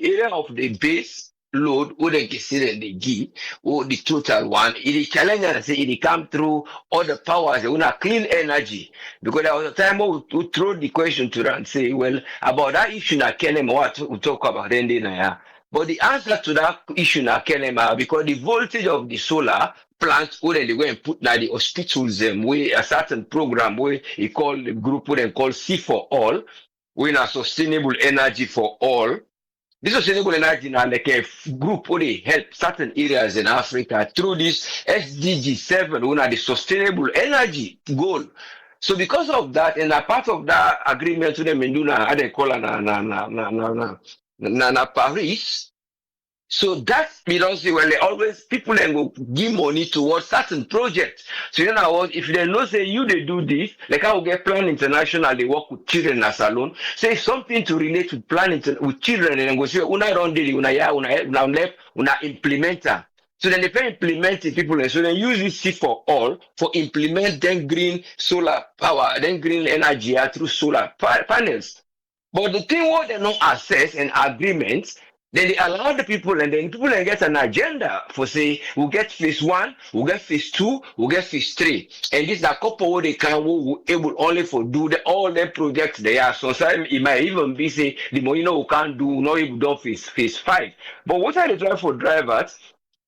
S6: area of the base load or the consider the G or the total one, it is challenge and say it come through all the powers, they clean energy. Because there was a time we throw the question to them and say, well, about that issue na Kenem what we talk about then yeah. But the answer to that issue na Kenem because the voltage of the solar plants where they go and put now the hospitals them where a certain program where he call the group where they call C for all. We are sustainable energy for all. This sustainable energy now like a group where they help certain areas in Africa through this SDG 7, one are the sustainable energy goal. So because of that, and a part of that agreement to them in how they call na Paris. So that we don't say well, they always people then go give money towards certain projects. So you know what if they know say you they do this, like I will get Plan International, they work with children as alone. Say something to relate with with children and then go say una run daily, una left, una implementer. So then they pay implementing people and so then use this C for all for implement then green solar power, then green energy through solar panels. But the thing what they don't assess and agreements. Then they allow the people and then people then get an agenda for say we'll get phase 1, we'll get phase 2, we'll get phase 3. And this is a couple where they can will able only for do all the projects they are. Sometimes it might even be say the more we can't do not even do phase 5. But what are they trying for drivers?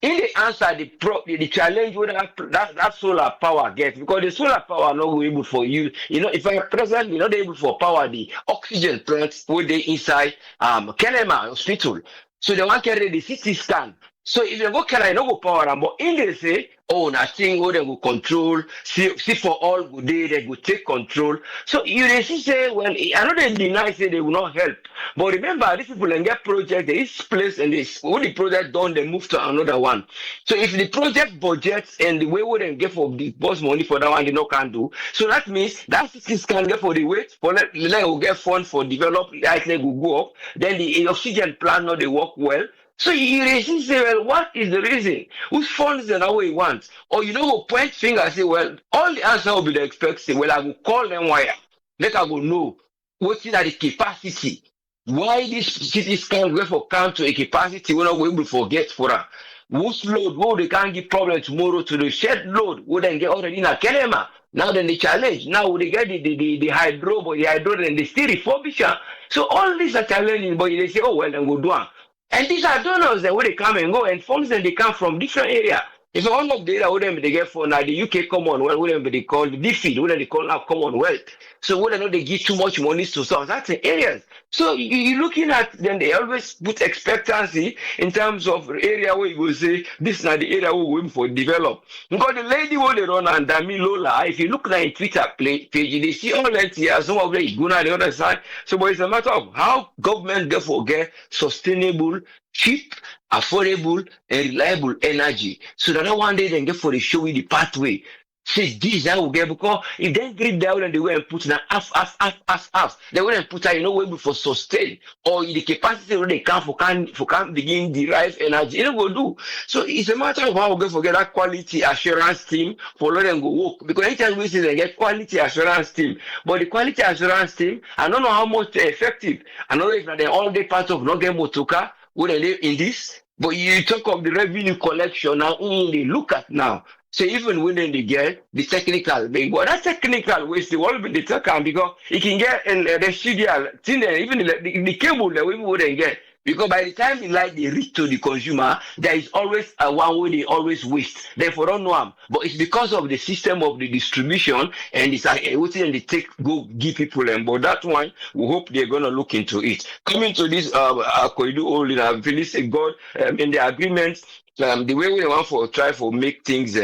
S6: In the answer, the challenge with that solar power gets because the solar power not able for you. If I presently not able for power the oxygen plants where they inside Kelema hospital. So they want to carry the CT scan. So if you go carry no go power them, but in they say, oh nothing where they will control, see for all good day, they will take control. So you see say, well, I know they deny say they will not help. But remember, these people and get project, they each place and this when the project done, they move to another one. So if the project budgets and the way we then get for the boss money for that one, they no can do. So that means that CT can get for the wait, for let will get fund for develop, like they will go up, then the oxygen plant not they work well. So you say, well, what is the reason? Whose funds and how he wants? Or will point finger and say, well, all the answer will be the expected. Well, I will call them wire. Let I will know what is the capacity. Why this cities can't go for count to a capacity we're not able to forget for her. Whose load, who they can't give problem tomorrow to the shed load, who then get already in a Kelema. Now then the challenge. Now they get the hydro, but the hydro and they still refurbish her. So all these are challenging, but they say, oh well, then go do it. And these are donors that where they come and go and funds and they come from different areas. If all of the area they get for now the UK Commonwealth, wouldn't they call the DFID, wouldn't they call now Commonwealth. So wouldn't know they give too much money to some certain areas. So you're looking at then they always put expectancy in terms of area where you will say this is not the area we're going for develop. Because the lady who they run and Dami Lola, if you look like Twitter page, they see all that here, some of them go on the other side. So but it's a matter of how government get sustainable, cheap, affordable, and reliable energy. So that one day then get for the show you the pathway. Say this I will get because if they grip down and they go and put now half, they will and put able for sustain or the capacity where they can begin derive energy. They go do. So it's a matter of how we forget that quality assurance team for let them go work. Because anytime we see they get quality assurance team, but the quality assurance team, I don't know how much they're effective. I don't know if they're all day part of Noge Motoka where they live in this, but you talk of the revenue collection now, they look at now. So even when they get the technical, but that technical waste the will be the talk because it can get in the studio thing there, even the cable that we wouldn't get. Because by the time the light they reach to the consumer, there is always a one way they always waste. Therefore, don't know them. But it's because of the system of the distribution and it's everything they take go give people them. But that one, we hope they're gonna look into it. Coming to this Koidu only, I really say God in the agreement, the way we want for try for make things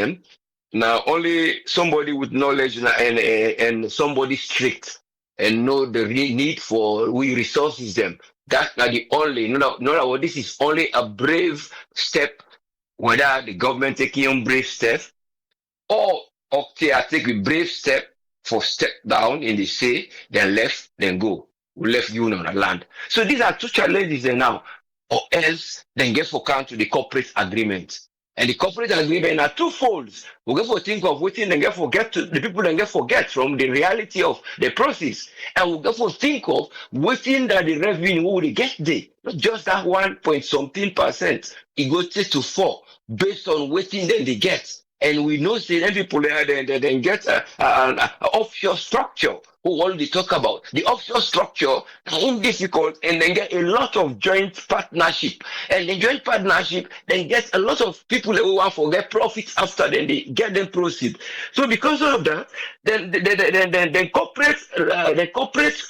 S6: now only somebody with knowledge and somebody strict and know the need for we resources them. That's not the only, no, this is only a brave step, whether the government taking a brave step or okay, I take a brave step for step down in the sea, then left, then go. We left you on the land. So these are two challenges there now, or else then get for count to the corporate agreement. And the corporate agreement are two folds. We get for think of waiting and get forget to the people and get forget from the reality of the process. And we get for think of waiting that the revenue will get there. Not just that 1.something%. It goes to 4 based on waiting then they get. And we know say then people then get an offshore structure who already talk about the offshore structure is difficult and then get a lot of joint partnership and the joint partnership then get a lot of people who want to get profits after then they get them proceed. So because of that, then the corporate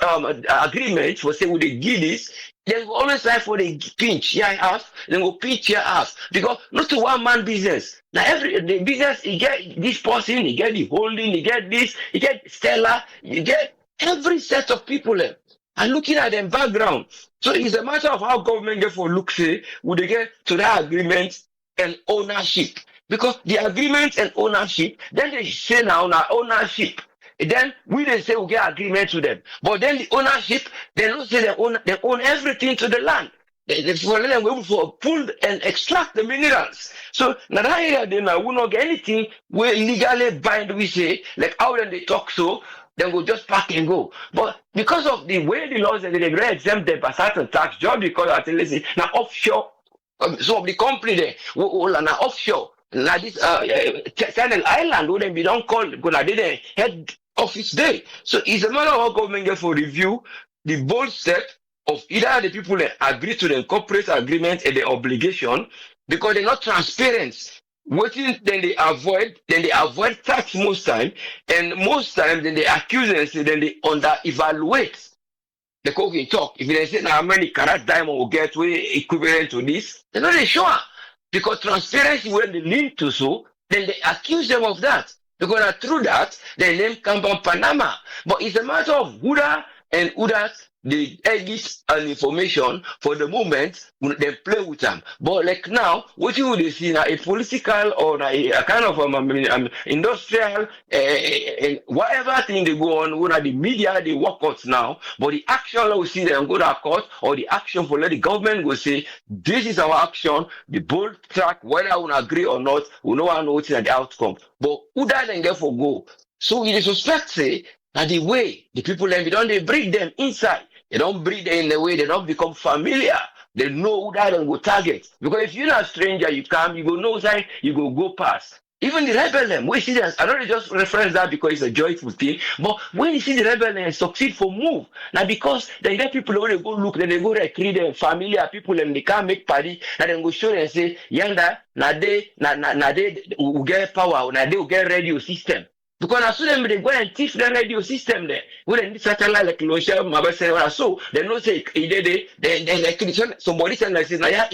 S6: agreement will say would they give this. They will always try for the pinch here half, then go pinch here half. Because not a one-man business. Now the business, you get this person, you get the holding, you get this, you get Stella, you get every set of people there. And looking at them background. So it's a matter of how government get for look say, would they get to that agreement and ownership. Because the agreement and ownership, then they say now ownership. Then we they say we get agreement to them. But then the ownership, they don't say they own everything to the land. They for them able to pull and extract the minerals. So now that area they now will not get anything we legally bind we say, like how then they talk so, then we'll just pack and go. But because of the way the laws and they exempt them by certain tax, just because I tell you now offshore, some of the company there will now offshore. Like this Channel Island wouldn't be don't call because I didn't head office day. So it's a matter of how government get for review the bold step of either the people that agree to the corporate agreement and the obligation because they're not transparent. Waiting then they avoid tax most time, and most time then they accuse and say then they under evaluate the cooking talk. If they say now how many carat diamond will get way equivalent to this, they're not sure. Because transparency when they lean to so, then they accuse them of that. Because through that, they name Kampan Panama. But it's a matter of Huda and Udat, the edits and information for the moment, they play with them. But like now, what you would see now, a political or a kind of industrial, whatever thing they go on, when the media, they work out now, but the action we see them go to court, or the action for let the government will say, this is our action, the bold track, whether we agree or not, we know what's the outcome. But Uda then therefore go. So it is suspect say, that the way the people then they breed them inside. They don't breed them in a way they don't become familiar. They know who that and go target. Because if you're not a stranger, you come, you go no sign, you go past. Even the rebel them, we see that I don't just reference that because it's a joyful thing, but when you see the rebel them succeed for move, now because they get people when they go look, then they go recruit them familiar people and they can't make party, and then go show them and say, Yanda, na they will get power, na they will get radio system. Because as soon as they go and teach the radio system there, when they satellite like Loisha, Mabasa, so they don't say they somebody said like this, yeah,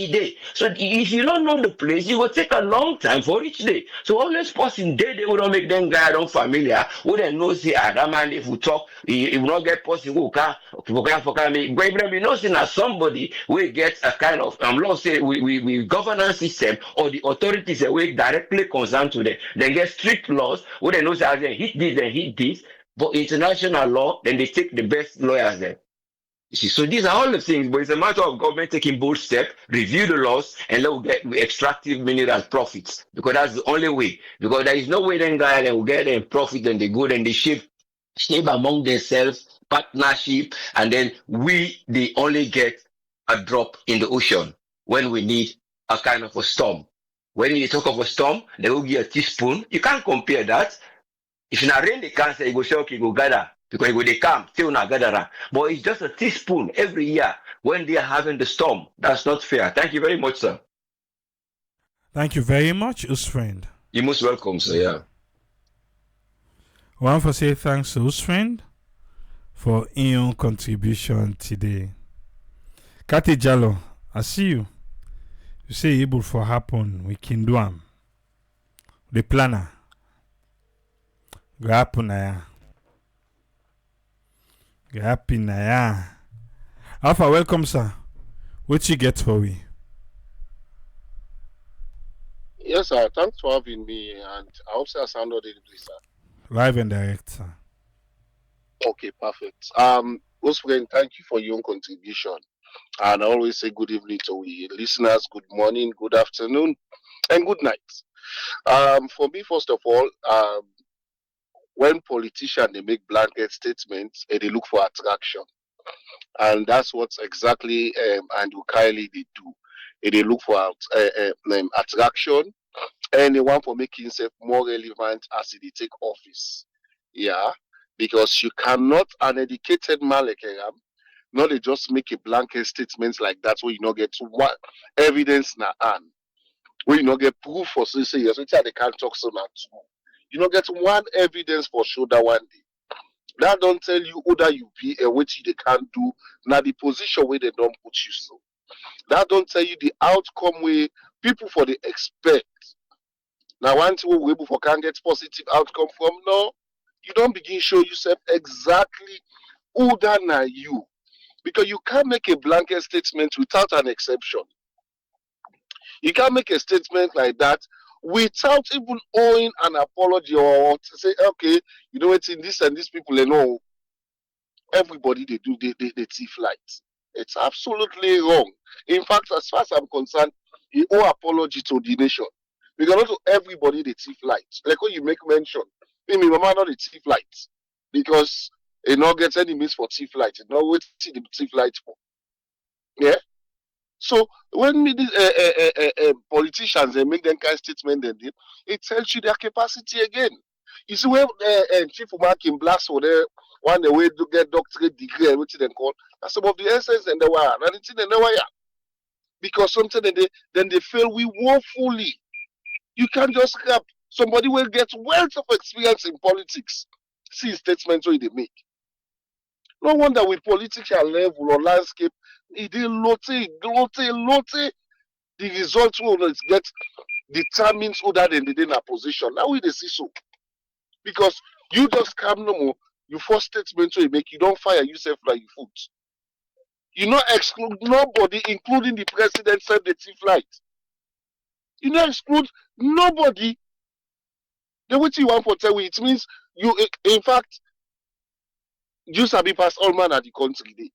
S6: so if you don't know the place, it will take a long time for each day. So always person day they will not make them guy don't familiar. Who they know say that man if we talk, he will not get person who can me. But we know say that somebody will get a kind of law say we governance system or the authorities that will directly concerned to them. They get strict laws. Who they know say they hit this, but international law, then they take the best lawyers there. You see, so these are all the things, but it's a matter of government taking bold steps, review the laws, and let get extractive mineral profits. Because that's the only way. Because there is no way then guy will get them profit and they go and they shape among themselves, partnership, and then they only get a drop in the ocean when we need a kind of a storm. When you talk of a storm, they will give a teaspoon. You can't compare that. If you rain, they can't say, you go say, okay, go gather. Because when they come, till na gather, but it's just a teaspoon every year when they are having the storm. That's not fair. Thank you very much, sir.
S1: Thank you very much, us friend.
S6: You're most welcome, sir. Yeah.
S1: I want to say thanks to us friend for your contribution today. Kati Jalo, I see you. You say able for happen, we can do am. The planner. Go happen na ya. Go happen na ya. Alpha, welcome, sir. What you get for we?
S7: Yes, sir. Thanks for having me, and I hope I sound audibly, sir.
S1: Live and direct, sir.
S7: Okay, perfect. Oswald, thank you for your own contribution, and I always say good evening to we listeners, good morning, good afternoon, and good night. For me, first of all, when politicians they make blanket statements, they look for attraction, and that's what exactly Andrew Kiley they do. They look for attraction, and they want for making himself more relevant as he take office. Yeah, because you cannot an educated man like I am, not they just make a blanket statement like that where you not get what evidence na hand, where you not get proof for say yes, which they can't talk so much. You not get one evidence for sure that one day. That don't tell you who that you be and what they can't do. Now the position where they don't put you so. That don't tell you the outcome where people for the expect. Now one thing we able for can get positive outcome from no, you don't begin show yourself exactly who that are you. Because you can't make a blanket statement without an exception. You can't make a statement like that without even owing an apology or to say, okay, you know it's in this and these people, they know everybody they do they thief lights. It's absolutely wrong. In fact, as far as I'm concerned, you owe apology to the nation. Because not to everybody they thief lights. Like when you make mention, me mama not the thief lights. Because it not gets any means for thief lights. It not wait till the thief lights for. Yeah. So when politicians they make them kind of statement, then it tells you their capacity again. You see when Chief Mark in blast for there one the way to get doctorate degree and what they call that's some of the essence and the wire and it's in the wire because something then they fail we woefully. You can't just grab somebody will get wealth of experience in politics. See statements what they make. No wonder with political level or landscape, it is lote. The results will get determines whether they in a position. Now we see so. Because you just come no more, you first statement you make, you don't fire yourself like your foot. You not exclude nobody, including the president, said the thief light. You not exclude nobody. The way you want to tell you, it means you in fact you sabi pass all man at the country day.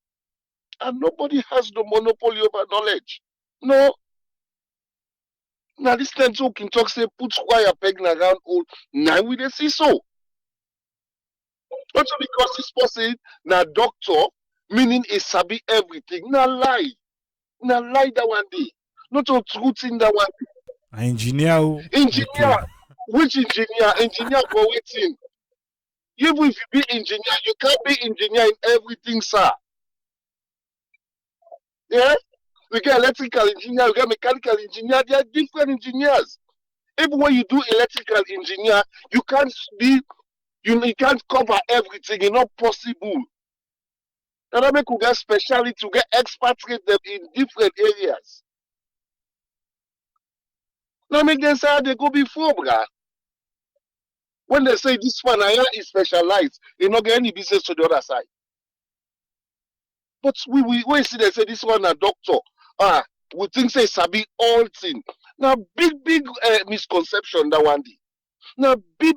S7: And nobody has the monopoly over knowledge. No. Now this time so can talk say put squire peg around all. Now we they see so. Also because this person now doctor, meaning a sabi everything. Now lie. Now lie that one day. Not a truth in that one day.
S1: Engineer.
S7: Engineer.
S1: Okay.
S7: Which engineer? Engineer for waiting. Even if you be engineer, you can't be engineer in everything, sir. Yeah? We get electrical engineer, we get mechanical engineer, they are different engineers. Even when you do electrical engineer, you can't can't cover everything, it's not possible. And I make you get speciality to get expatriate them in different areas. Now make them say how they go before, bruh. When they say this one is specialized, they not get any business to the other side. But we see they say this one a doctor. We think say sabi all thing. Now big misconception that one day. Now big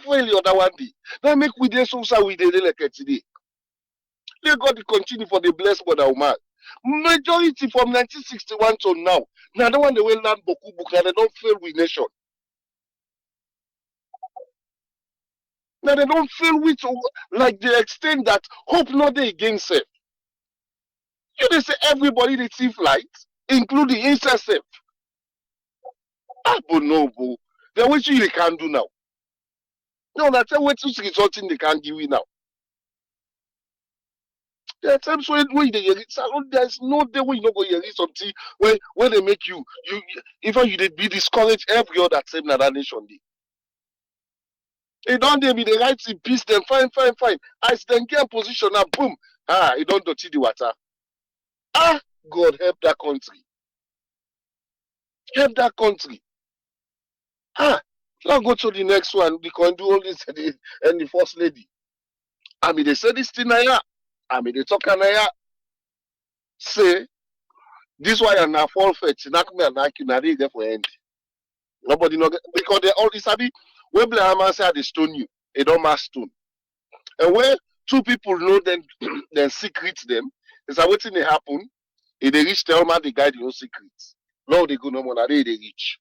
S7: failure that one day. Now make we dey so we dey like today. Let God continue for the blessed brother Omar. Majority from 1961 to now. Now the one they will learn boku book and they don't fail with nation. Now they don't fail with like the extent that hope not they against it. You they say everybody they thief light, including incest. But no, bro. Then what you they can do now? No, that's what resulting they can't give you now. There are times when they hear it, salon, there's no day when you not go hear it something when they make you even you they be discouraged every other time in that nation day. They don't they be the right in peace, then fine. As then get in position now, boom, it don't dirty the water. God help that country. Help that country. Now go to the next one. We can do all this and the first lady. I mean, they say this thing now. I mean, they talk now. Say, this why I'm not fall fetch. Knock me and knock you. Now they get for end. Nobody know because they all this happy. When Black say they stone you, they don't mass stone. And when two people know then secret them, is that waiting they happen. If they reach the man, they guide your secrets. No, they go no more. Now they reach.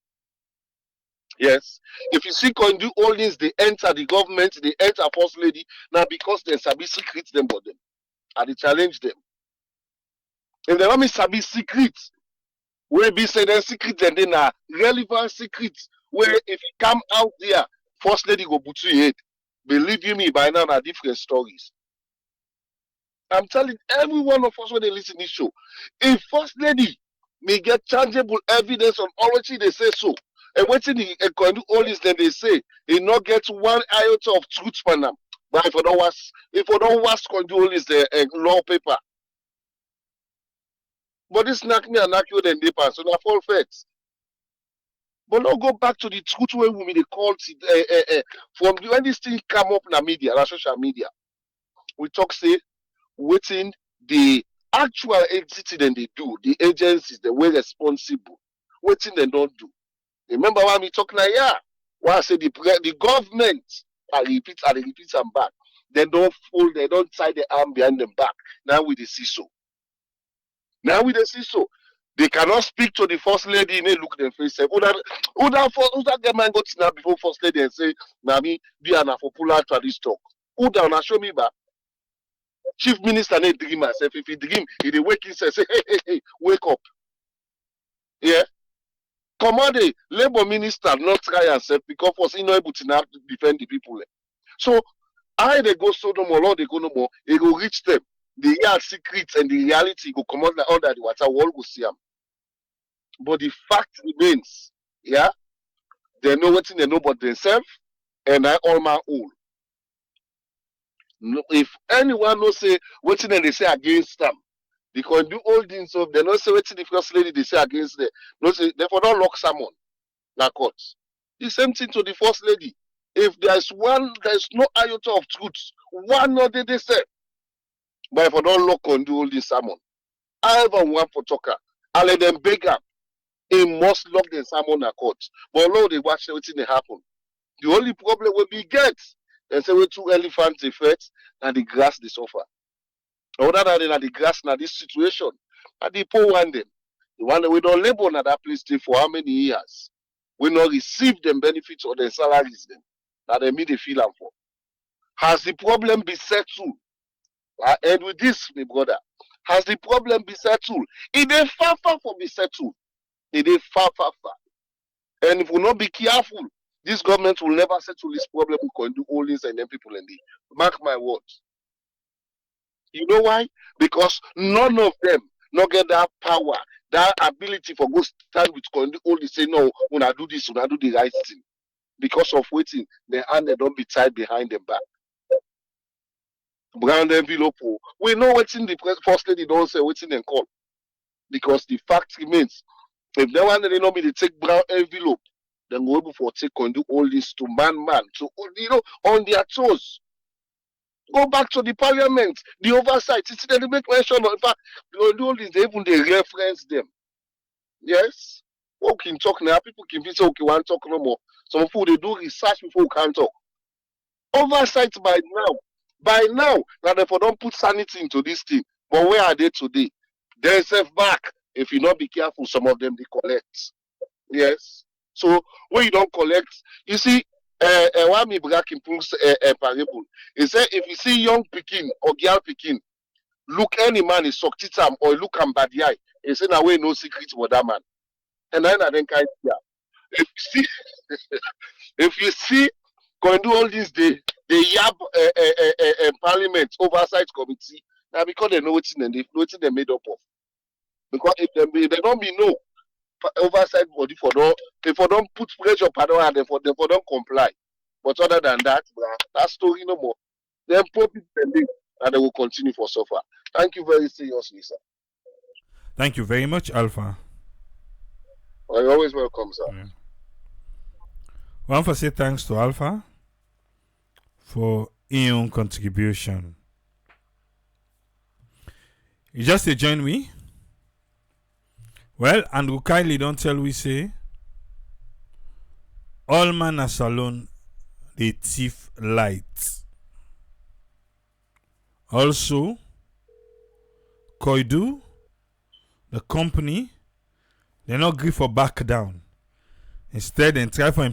S7: Yes. If you see can do all this, they enter the government, they enter first lady. Now because they sabi secrets them for them. And they challenge them. If they want me sabi secrets, where be say them secrets and then are relevant secrets. Where if you come out there, first lady go put you head. Believe you me, by now are different stories. I'm telling every one of us when they listen to this show, if first lady may get tangible evidence on already they say so. And waiting the can do all this, then they say he not get one iota of truth for them. But if I don't was can do all this law paper. But this knock me and knock you then they pass, so they fall facts. But now go back to the truth where we they call it from when this thing come up in the media, na social media. We talk say waiting the actual exit then they do, the agencies they were responsible. Waiting they don't do. Remember why me talk now? Yeah. Why I say the government, I repeat them back. They don't fold, they don't tie the arm behind them back. Now we see so. They cannot speak to the first lady and they look them face. Who that get man go to now before first lady and say, Nami, be an popular to this talk. Who down show me back? Chief minister need dream myself. If he dream, he they wake himself say, hey, wake up. Yeah. Command labor minister not try yourself because for he not able to now defend the people. So I they go so no more, Lord they go no more, they go reach them. The real secrets and the reality go come out under the water, we all go see them. But the fact remains, yeah, they know what they know about themselves, and I all my own. If anyone no say what they say against them, they can do all things so they not say what the first lady they say against them. No say therefore don't lock someone. Na courts. The same thing to the first lady. If there's no iota of truth, one or they say. But if I don't lock on do all this salmon, I ever want for talker, I let them beg up. He must lock the salmon at court. But now they watch everything that happen. The only problem will be get. They say we two elephants they fight and the grass they suffer. Other than the grass now this situation. And the poor one them. The one that we don't labor at that place for how many years? We not receive them benefits or their salaries them. That they mean they feel them for. Has the problem been settled? And with this, my brother, has the problem been settled? It is far from be settled. It is far. And if we not be careful, this government will never settle this problem. We can do all this and then people in the mark my words. You know why? Because none of them not get that power, that ability for go stand with can do all this. Say no, when I do this, when I do the right thing. Because of waiting, their hand they don't be tied behind their back. Brown envelope. We know what's in the first lady don't say what's in and call. Because the fact remains, if they want they know me to take brown envelope, then go able for take and do all this to man, to on their toes. Go back to the parliament, the oversight. It's they make mention of. In fact, do all this, they reference them. Yes. We can talk now. People can be say okay, want talk no more. Some people they do research before we can talk. Oversight by now, now therefore don't put sanity into this thing. But where are they today? They're safe back. If you not be careful, some of them they collect. Yes. So when you don't collect, you see, why me black improves a parable. He said if you see young Pekin or girl Pekin, look any man is soctitam or look him bad eye. He said now we no secret for that man. And then I kind of if you see going do all this the YAB parliament oversight committee, Now because they know what they made up of. Because if they don't be no oversight body for don't if for don't put pressure on and they for don't comply. But other than that, that story no more. Then poor people and they will continue for suffer. Thank you very seriously, sir.
S1: Thank you very much, Alpha.
S7: You're always welcome, sir.
S1: Yeah. I want to say thanks to Alpha for his own contribution. You just join me. Well, Andrew Kiley don't tell we say all man as alone they thief light. Also, Koidu, the company, they not agree for back down. Instead, they try for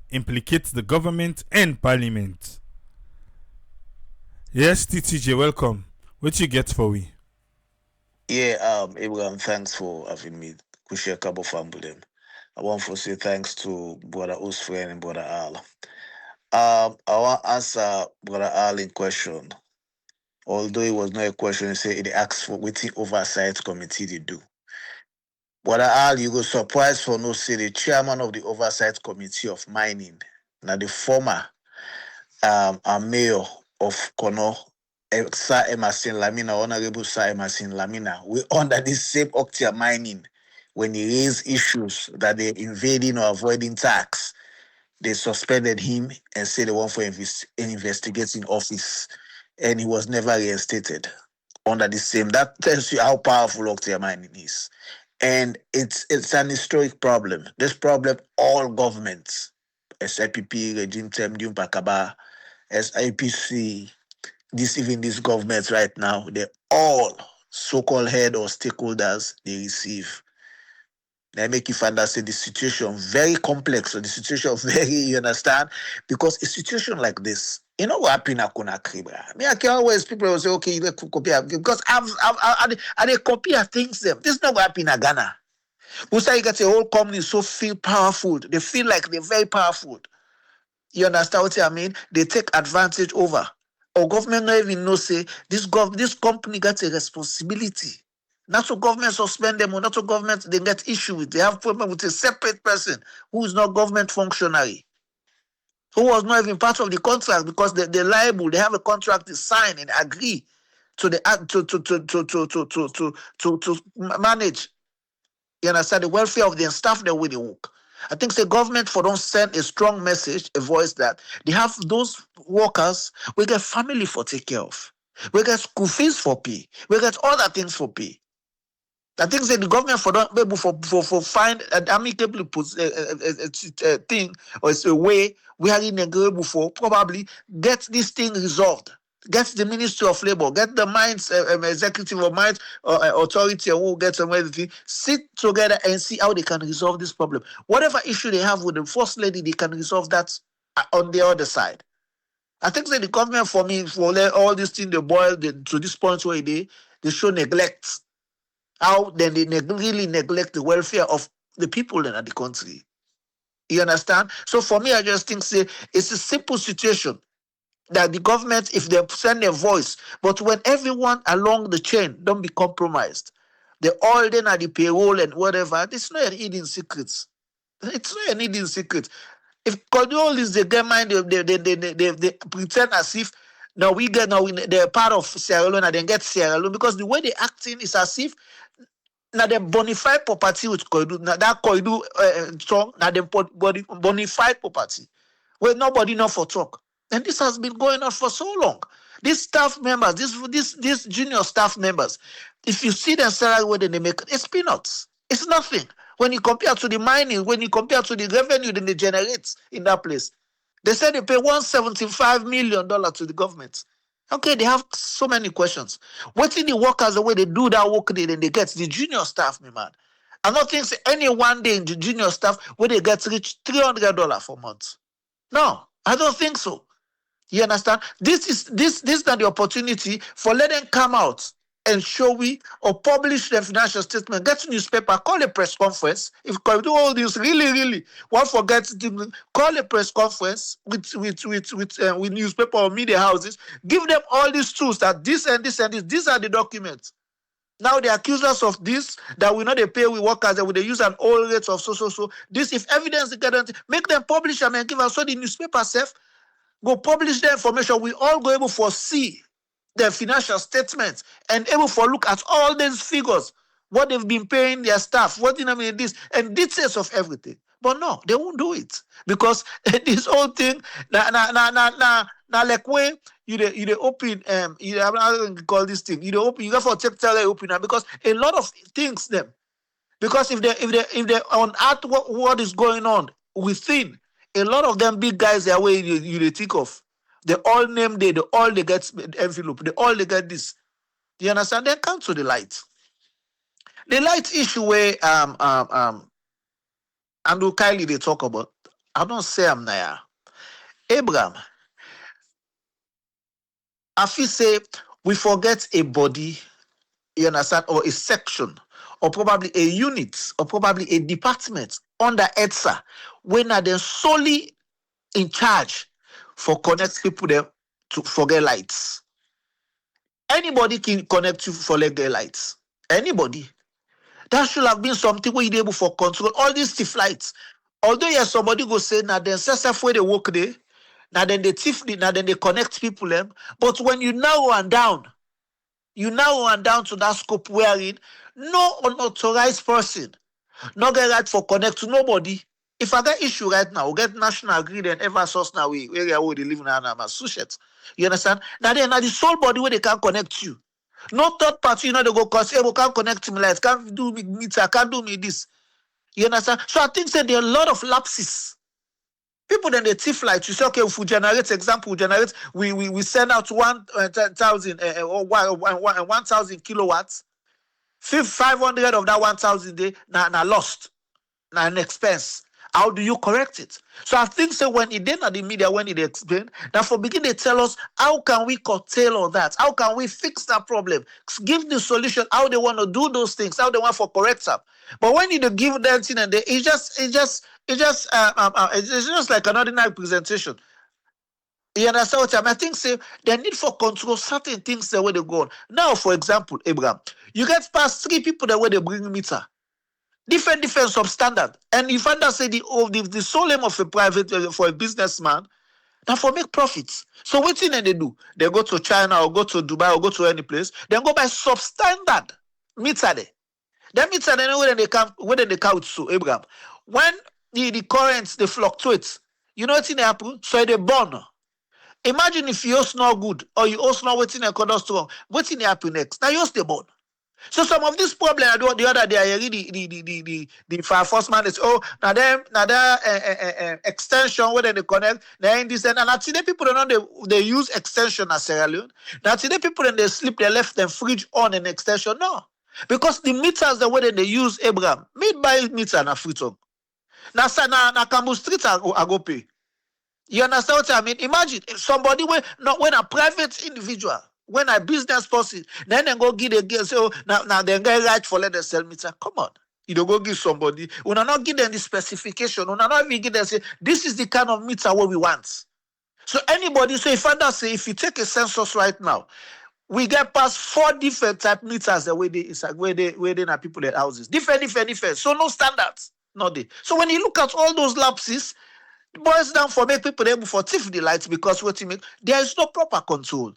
S1: implicate the government and parliament. Yes, TTJ, welcome. What you get for we?
S8: Yeah, Abraham, thanks for having me. Kushia Kabo Fambulen. I want to say thanks to Brother Usfren and Brother Al. I want to answer Brother Al in question. Although it was not a question, he said it asked for what the oversight committee they do. Brother Al, you go surprised for no say the chairman of the oversight committee of mining, now the former mayor of Kono, Sir Emerson Lamina, Honorable Sir Emerson Lamina, we under this same Octia mining when he raised issues that they're invading or avoiding tax. They suspended him and said they want for an investigating office, and he was never reinstated under the same. That tells you how powerful Octia mining is. And it's an historic problem. This problem, all governments, SIPP, Regime Temdium Pakaba, SIPC, even these governments right now, they all so-called head or stakeholders they receive. They make you find out say the situation very complex or the situation very, you understand? Because a situation like this, you know what happened at Conakry, bruh? Me, I can always people will say, okay, let's compare because I compare things them. This is not what happened in Ghana. We say you get a whole company so feel powerful. They feel like they're very powerful. You understand what I mean? They take advantage over. Or government not even know say this company got a responsibility. Not so government suspend them or not so government they get issue with. They have problem with a separate person who is not government functionary, who was not even part of the contract because they're liable. They have a contract to sign and agree to the to manage. You understand the welfare of their staff that with the work. I think the government for don't send a strong message, a voice that they have those workers, we get family for take care of. We get school fees for pay. We get other things for pay. I think that the government for don't be able for find an amicable thing or it's a way we are in agreeable for probably get this thing resolved. Get the Ministry of Labor, get the mines executive or mines authority who get some everything, sit together and see how they can resolve this problem. Whatever issue they have with the first lady, they can resolve that on the other side. I think that the government for me for let all these things they boil to this point where they show neglect. How then they really neglect the welfare of the people in the country. You understand? So for me, I just think say it's a simple situation that the government, if they send their voice, but when everyone along the chain don't be compromised, they all then at the payroll and whatever, it's not an hidden secret. It's not an hidden secret. If control is the get mind, they pretend as if they're part of Sierra Leone and then get Sierra Leone because the way they acting is as if now they bonafide property with Koidu. Now that Koidu song, now they bonafide property. Where nobody know for talk. And this has been going on for so long. These staff members, these junior staff members, if you see their salary what they make, it's peanuts. It's nothing. When you compare to the mining, when you compare to the revenue that they generate in that place. They said they pay $175 million to the government. Okay, they have so many questions. What in the workers the way they do that work then they get the junior staff, me man. I don't think any one day in the junior staff where they get reach $300 for month. No, I don't think so. You understand? This is not the opportunity for let them come out and show we or publish the financial statement, get newspaper, call a press conference. If you do all this, really, one forget to call a press conference with newspaper or media houses, give them all these tools that this and this and this, these are the documents. Now they accuse us of this, that we know they pay we workers, that we they use an old rate of so. This, if evidence they get, make them publish them and give us so the newspaper self go publish the information. We all go able for see their financial statements and able for look at all these figures, what they've been paying their staff, what you know, this and details of everything. But no, they won't do it because this whole thing, like way you the open you I'm not going to call this thing. You the open, you got for check tell open now because a lot of things them. Because if they unearth what is going on within, a lot of them big guys their way you think of. They all name they all they get envelope, they all they get this. Do you understand? Then come to the light. The light issue where Andrew Kylie they talk about. I don't say I'm there. Abraham, I feel say we forget a body, you understand, or a section, or probably a unit, or probably a department under EDSA, when are they solely in charge for connect people there to forget lights. Anybody can connect you for get lights. Anybody. That should have been something where you're able for control all these thief lights. Although yes, somebody go say now then self where they work there, now then they thief, now then they connect people them. But when you narrow and down to that scope wherein no unauthorized person not get right for connect to nobody. If I get issue right now, we get national grid and ever source now we area where they live now Massachusetts. You understand? Now the sole body where they can connect you. No third party, they go cause hey, we can't connect me lights, can't do me meter, can't do me this. You understand? So I think that there are a lot of lapses. People then they thief lights. You say, okay, if we generate, we send out 1,000 or 1,000 kilowatts. 500 of that 1,000 day now lost, now an expense. How do you correct it? So I think so when it then at the media, when it explain, that for begin they tell us how can we curtail all that? How can we fix that problem? Give the solution, how they want to do those things, how they want for correct them. But when you give that thing and it's just like an ordinary presentation. You understand what I mean? I think say the need for control certain things the way they go on. Now, for example, Abraham, you get past 3 people the way they bring meter. Different substandard. And if I say the sole aim of a private for a businessman, now for make profits. So what thing they do? They go to China or go to Dubai or go to any place, then go by substandard meter there. That meter they know when they count so Abraham. When the currents they fluctuate, you know what thing happen? So they burn. Imagine if yours not good or you also not waiting and conduct strong. What's in happen next? Now yours the born. So some of these problems I do the other day I read the fire enforcement is now that extension where they connect now in this and today people don't know they use extension as Sierra Leone. Now today people then they sleep they left them fridge on an extension. No. Because the meters the way they use Abraham made by meter na Freetown. Now Cambo Street I go pay. You understand what I mean? Imagine if somebody when a private individual, when a business person, then they go give a girl, so now they get right for let them sell meter. Come on. You don't go give somebody. We not give them the specification. We not even give them say this is the kind of meter what we want. So anybody, so if you take a census right now, we get past 4 different type meters the way they are people at houses. Different. So no standards. Not there. So when you look at all those lapses, it boils down for make people able for thief the lights because what you make there is no proper control.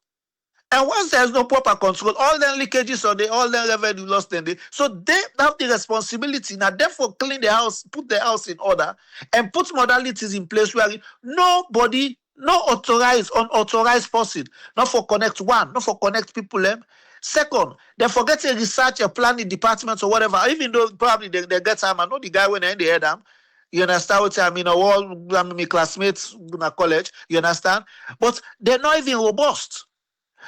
S8: And once there is no proper control, all the leakages or all the revenue lost so they have the responsibility now therefore clean the house, put the house in order, and put modalities in place where nobody, no unauthorized person, not for connect one, not for connect people them. Second, they forget to research a planning department or whatever, even though probably they get time. I know the guy when they head them. You understand what I mean? All my classmates in college, you understand? But they're not even robust.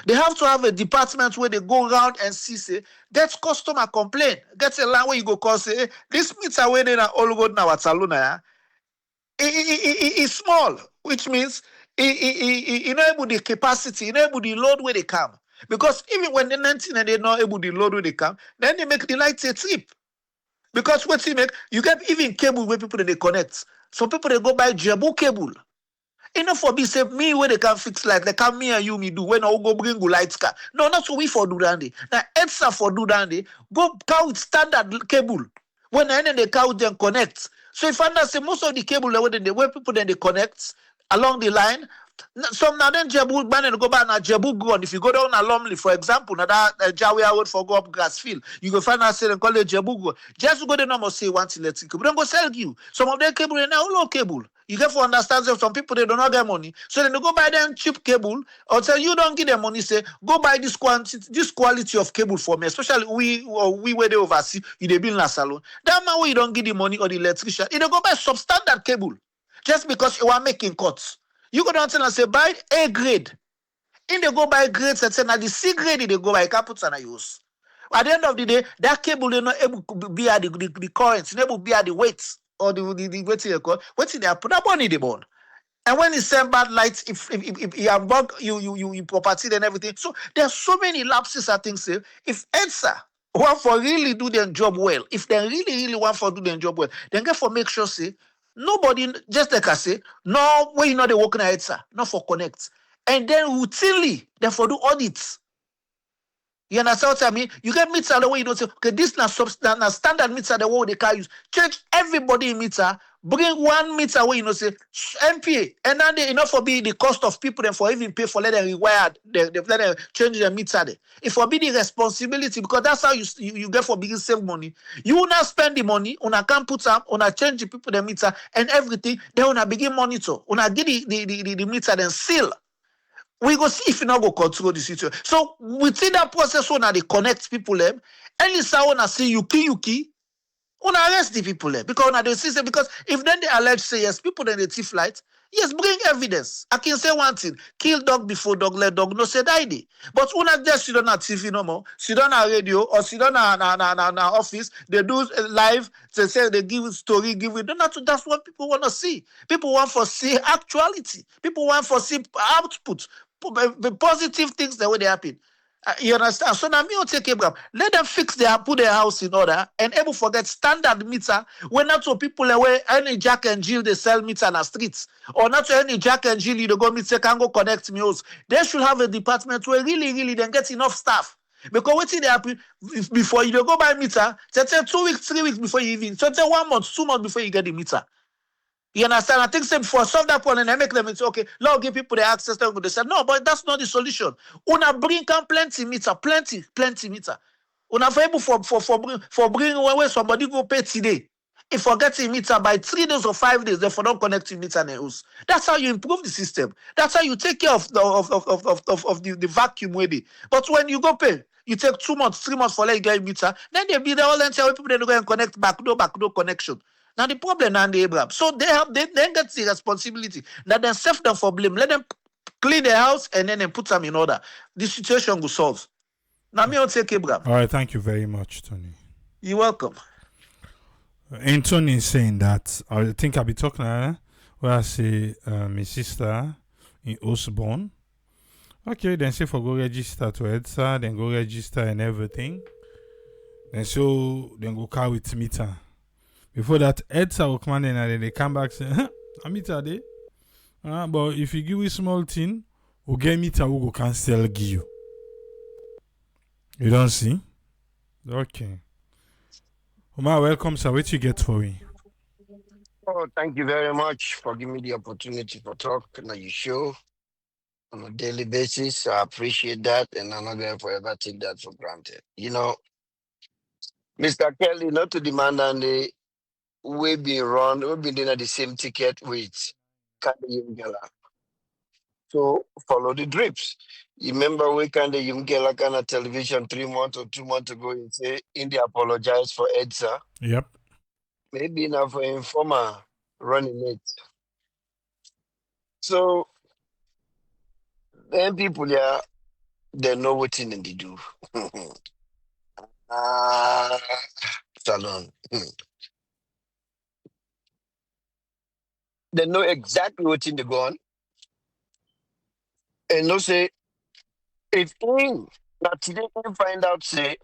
S8: They have to have a department where they go around and see, say, get customer complaint. Get a line where you go call, say, this meter where they are all good now at Saluna, it's small, which means it enable the capacity, enable the load where they come. Because even when the 19 and they're not able to load when they come, then they make the lights a trip. Because what you make, you get even cable where people they connect. Some people they go buy Jabu cable. Enough for me say me where they can fix light, like how me and you me do when I go bring go lights car. No, not so we for do that. Now EDSA for do that. Go count standard cable. When I end they count them connect. So if I say most of the cable where people then they connect along the line. Some now then Jebu ban and go back now Jebu gone. If you go down Alumni, for example, now that Jawi Road for go up Grassfield, you go find out say and call it Jebu go. Just go there no more say one electric cable. Then go sell you. Some of them cable and now low cable. You get to understand that some people they do not get money. So then they go buy them cheap cable or tell you don't give them money, say go buy this quality of cable for me, especially we where they oversee you they build in a salon. That man where you don't give the money or the electrician, you don't go buy substandard cable just because you are making cuts. You go down and say buy A grade. In they go buy grades and say now the C grade they go buy capital and use. At the end of the day, that cable they not able to be at the current, not able to be at the weight or the weight they call. What they put up on the bond. And when it's send bad lights, if you have bug you property and everything. So there's so many lapses I think say if EDSA want for really do their job well, if they really want for do their job well, then get for make sure say nobody just like I say, no way you know they working at EDSA, not for connect. And then routinely, they for do audits. You understand what I mean? You get meter the way you don't say, okay, this na standard meter the way they can use. Change everybody in meter, bring 1 meter where you know say MPA, and then they enough for be the cost of people and for even pay for let them rewire, they let them change the meter there. If for be the responsibility, because that's how you get for big save money. You will not spend the money, una can put up, una change the people the meter and everything, then una begin monitor, una get the meter then seal. We go see if you not go control the situation. So within that process, when they connect people them, any someone see yuki, when arrest the people there because when they see because if then they allege say yes, people then they thief light. Yes, bring evidence. I can say one thing: kill dog before dog, let dog no say die. Dey. But una just sit on a TV no more, sit on a radio or sit on a office. They do live. They say they give story, give it. That's what people want to see. People want to see actuality. People want to see output, the positive things the way they happen. You understand? So now me will take Abraham. Let them put their house in order and able forget standard meter. When not to people away any Jack and Jill they sell meter on the streets. Or not to any Jack and Jill you they go meet say can go connect me house. They should have a department where really then get enough staff. Because what they happen before you go buy meter, say 2 weeks, 3 weeks before you even, so 1 month, 2 months before you get the meter. You understand? I think say before solve that problem and I make them say, okay, Lord give people the access to they say, no, but that's not the solution. Una bring come plenty meter, plenty meter. Una for able for bring where somebody go pay today. If forgetting meter by 3 days or 5 days, therefore don't connect meter and house. That's how you improve the system. That's how you take care of the vacuum maybe. But when you go pay, you take 2 months, 3 months for let you get meter, then they be the all and tell people they go and connect backdoor connection. Now the problem now the Abraham. So they then get the responsibility. Let them save them for blame. Let them clean the house and then they put them in order. The situation will solve. Now me will take Abraham.
S1: All right, thank you very much, Tony.
S8: You're welcome.
S1: And Tony is saying that I think I'll be talking where I say my sister in Osborne. Okay, then say for go register to EDSA, then go register and everything. Then go car with meter. Before that, EDSA will come in and then they come back say, a meter there. But if you give me small thing, we'll get meter we go cancel give you. You don't see? Okay. Omar, welcome, sir. What you get for me?
S9: Oh, thank you very much for giving me the opportunity for talk on your show on a daily basis. I appreciate that, and I'm not going to forever take that for granted. You know, Mr. Kelly, not to demand and we've been doing the same ticket with Kande Yungela. So follow the drips. You remember we Kande Yungela kind of television 3 months or 2 months ago, he say India apologized for EDSA.
S1: Yep.
S9: Maybe now for informer running it. So then people there, they know what thing they do. Salon. They know exactly what thing they go on. And no say If him that today can find out say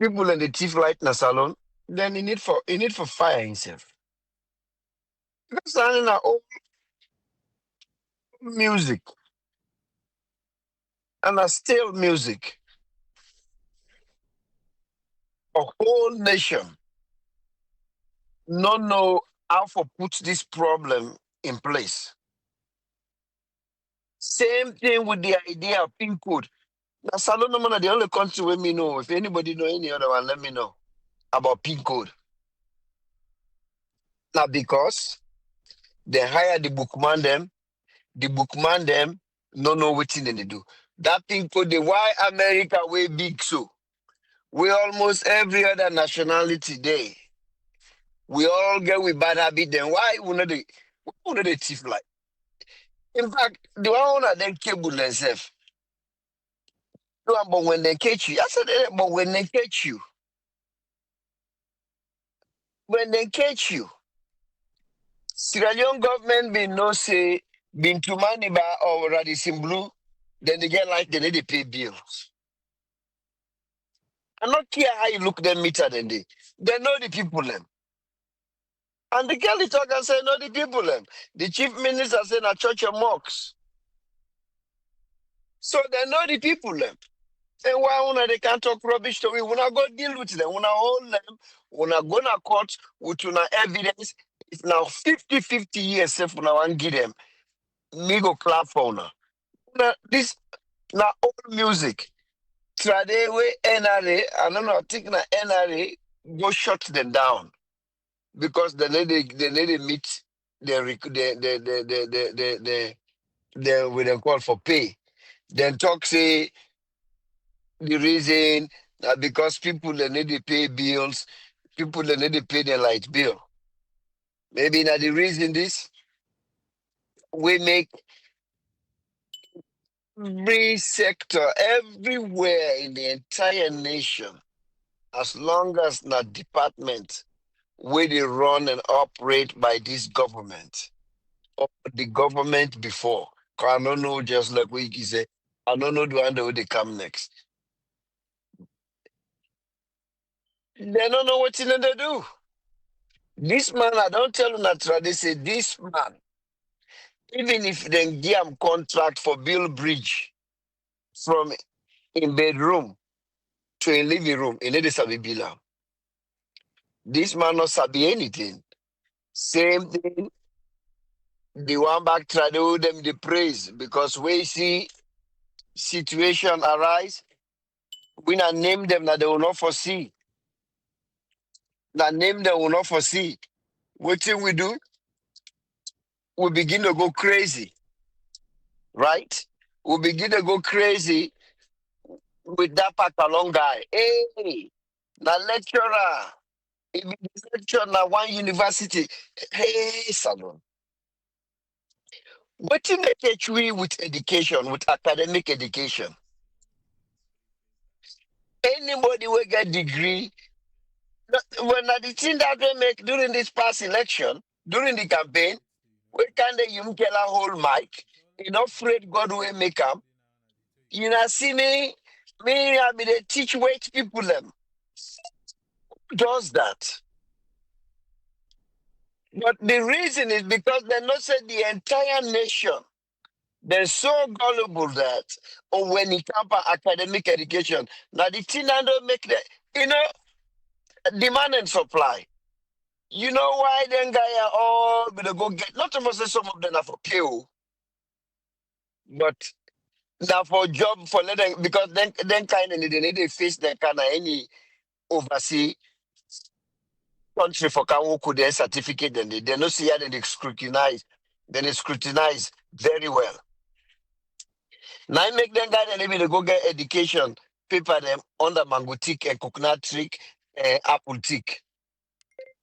S9: people in the thief light in the salon, then he need for fire himself. Because I in old music and a still music, a whole nation not know how to put this problem in place. Same thing with the idea of pin code. Now, Salon no are the only country where me know. If anybody know any other one, let me know about pin code. Now, because they hire the bookman them no know what thing they do. That pin code, the why America way big so. We almost every other nationality there. We all get with bad habit. Then why know the thief like? In fact, the one that them cable themselves. No, but when they catch you, I said, but when they catch you, Sierra Leone government been no say been to Maniba or Radisson Blue, then they get like they need to pay bills. I not care how you look them meter than they know the people them. And the girl talk and say know the people them. The chief minister say na church and mosques. So they know the people them. And why una they can't talk rubbish to we? Una go deal with them. Una hold them. Una go na court with una evidence. If now 50 years if una want give them, me go clap for una. This na old music. Trade way NRA, I don't know, I think na NRA go shut them down because they need to meet the with them call for pay. Then talk say the reason because people they need to pay bills, people they need to pay their light bill. Maybe now the reason this we make every sector everywhere in the entire nation, as long as that department where they run and operate by this government or the government before. 'Cause I don't know, just like we say, I don't know the one that they come next. They don't know what thing they do. This man, I don't tell you natural. They say this man, even if they give him contract for build bridge from in bedroom to a living room, in the sabi bill am. This man not sabi anything. Same thing. The one back try to do them the praise because we see situation arise, we not name them that they will not foresee. That name them will not foresee. What thing we do? We begin to go crazy, right? We begin to go crazy with that part along guy. Hey, the lecturer. He be the lecturer na one university. Hey, Salon. What thing they teach we with education, with academic education? Anybody will get degree. When the thing that they make during this past election, during the campaign, we can they you get a whole mic. You know, afraid God will make them. You know, see me, I mean, they teach white people them. Who does that? But the reason is because they not say the entire nation. They're so gullible that, or when it comes to academic education, now the thing that don't make the, you know, demand and supply. You know why then guy are all gonna go get not to say some of them are for pay, but now for job for letting because then kind of they need to face that kind of any oversee country for can could their certificate then they no see how they scrutinize very well. Now I make them guy then maybe they go get education, paper them under mango tick and coconut trick and apple tick.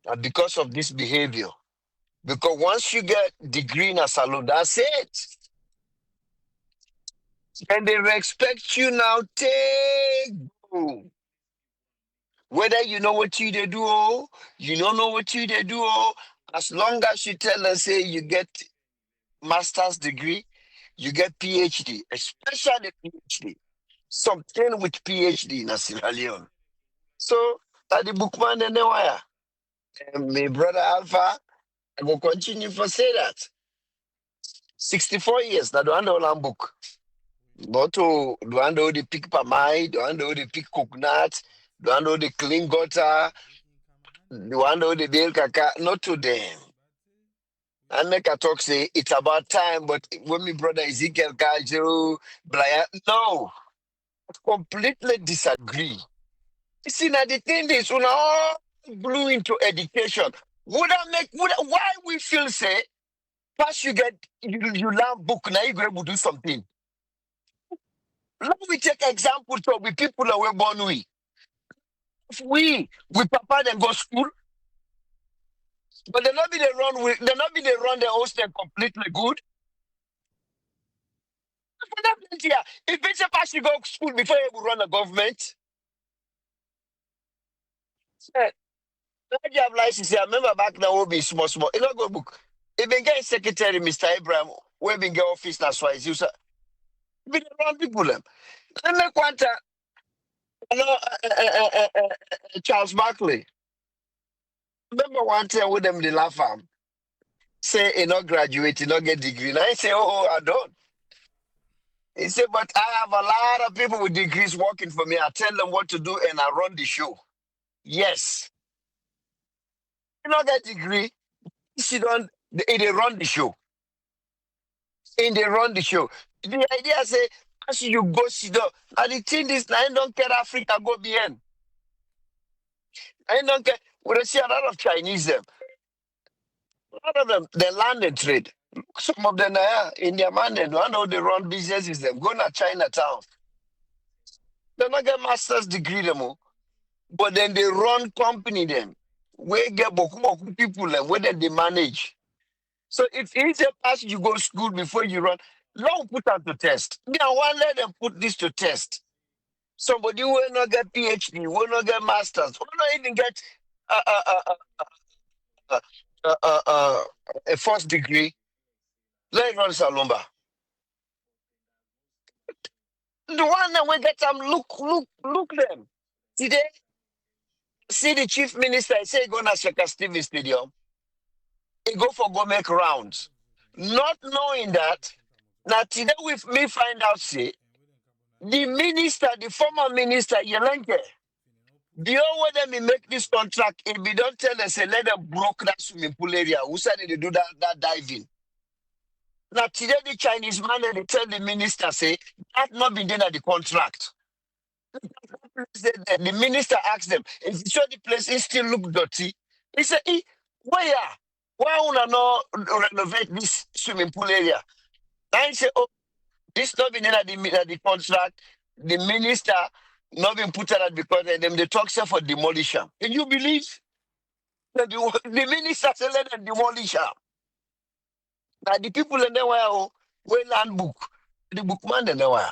S9: And because of this behavior. Because once you get degree in a salon, that's it. And they expect you now take go. Whether you know what you they do, you don't know what you they do, as long as you tell them say you get master's degree, you get PhD, especially PhD, something with PhD in Sierra Leone. So, that the bookman and wire. My brother Alpha, I will continue for say that. 64 years, that do under book. But to do under the pick pamai, do under the pick coconut, do under the clean gutter, do under the bail kaka, not to them. And make a talk say it's about time, but when my brother Ezekiel Kajo, Brian, no, completely disagree. You see, now the thing is, when all blew into education, why we feel say, first you get, you learn book, now you go able to do something. Let me take example to the people that were born we. If we papa them go school, but they not be they run their hostel completely good. For that plenty, if it's a pass you go to school before you run a government, eh, like you have license. I remember back now, will be small. You know, go book. If been get secretary, Mr. Abraham, we been get office that's why you say, be the wrong people them. Let me quanta, you know, Charles Barkley. Remember one time with them, they laugh am. Say, he not graduate, he not get degree. Now I say, oh, I don't. He said, but I have a lot of people with degrees working for me. I tell them what to do and I run the show. Yes. You not get degree, she don't, they run the show. And they run the show. The idea say, as you go sit down, and the thing is, I don't care Africa go behind. I don't care. We don't see a lot of Chinese them. A lot of them, they land and trade. Some of them are in their man, and one know they run businesses them. Go to Chinatown. They not get master's degree them, oh, but then they run company them. We get boku people them, where they manage. So if it's a pass you go school before you run, long put out to test. Now one let them put this to test. Somebody will not get PhD, will not get masters, will not even get uh, uh, uh, uh, uh, uh, uh, a first degree. Let it run Salomba. The one that we get them look them. Today, see the chief minister say go na Shaka Stevens Stadium. He go make rounds. Not knowing that, now today with me find out say the minister, the former minister, Yelenke, the only way them make this contract, if we don't tell them, say, let them broke that swimming pool area. Who said they do that diving? Now, today, the Chinese man, they tell the minister, say, that not been done at the contract. The minister asked them, is sure the place is still look dirty? He said, where? Why wanna not renovate this swimming pool area? Now he said, oh, this not been at the contract. The minister not been put on that because them they talk say for demolition. Can you believe that the minister say let them demolish her? Now the people in there were land book, the bookman in there were.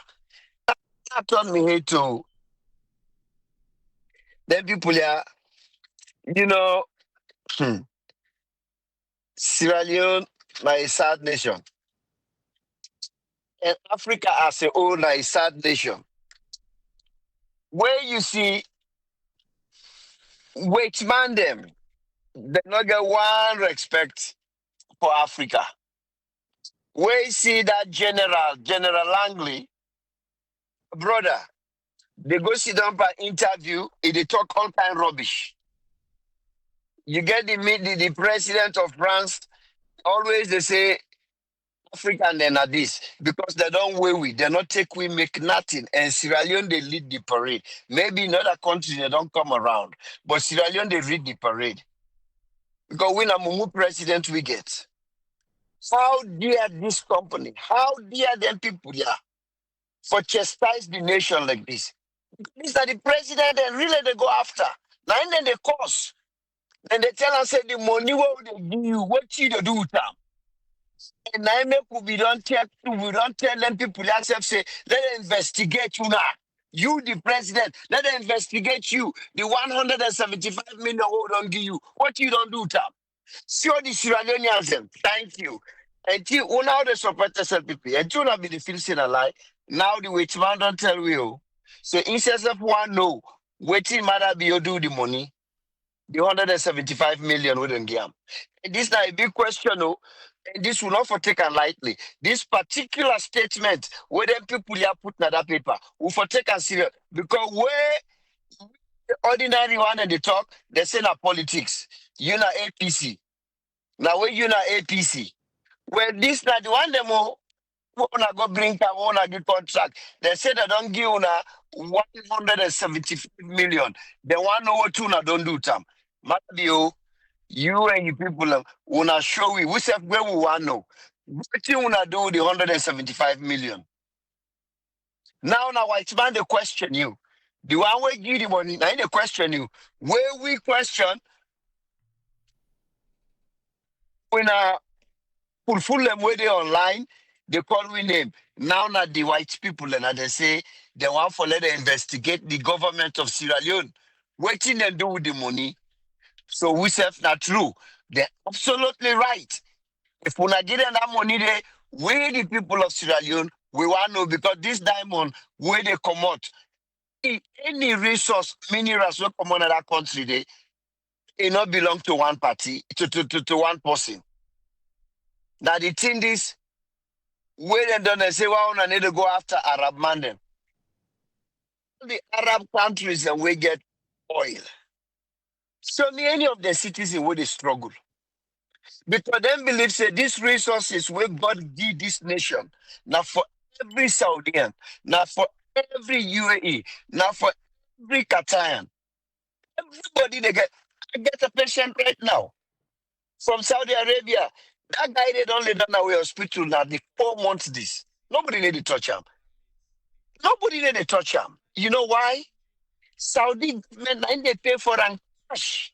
S9: That turned me here to them people here. You know, Sierra Leone, my sad nation, and Africa as a whole, my sad nation. Where you see, wait man them, they not get one respect for Africa. Where you see that General Langley, brother, they go sit down for interview, they talk all kind rubbish. You get the president of France, always they say African then are this because they don't weigh we, they not take we make nothing. And Sierra Leone they lead the parade. Maybe in other countries they don't come around, but Sierra Leone they lead the parade. Because when a Mumu president we get. How dare this company? How dare them people here for chastise the nation like this? These are the president and really they go after. Now and then they cause. And they tell us say the money what they give you, what you they do with them. And I make we don't tell them people themselves say, let them investigate you now. You the president, let them investigate you. The 175 million who don't give you. What you don't do, Tam? Sure the Sierra Leoneans them. Thank you. And you now the support SLPP. And you not be the feeling a lie. Now the wait man don't tell you. So instead of one no, waiting matter be you do the money. The 175 million wouldn't give 'em. And this is a big question, oh, and this will not for taken lightly. This particular statement, where them people here put in that paper, will for taken serious because where the ordinary one and they talk, they say na politics. You na APC. Now where you na APC. Where this na the one them who wanna go bring come wanna get contract. They say they don't give una 175 million. They want know what two na don't do time. Matter you and you people wanna show we say where we want know. What you wanna do with the 175 million? Now white man they question you. The one way give the money, now they question you. Where we question when full them where they online, they call we name. Now the white people and they say they want for let them investigate the government of Sierra Leone. What thing they do with the money? So we say not true. They're absolutely right. If we not getting that money there, we the people of Sierra Leone, we want to know because this diamond, where they come out, any resource, minerals will come out of that country, it not belong to one party, to one person. Now the thing is, where they done, they say, well, I need to go after Arab man them. The Arab countries and we get oil. So many of the citizens where they struggle. Because them believe say these resources will God give this nation. Now for every Saudian, now for every UAE, now for every Qatarian, everybody they get. I get a patient right now from Saudi Arabia. That guy they only done away hospital now the 4 months this. Nobody need to touch him. Nobody need to touch him. You know why? Saudi government they pay for and cash.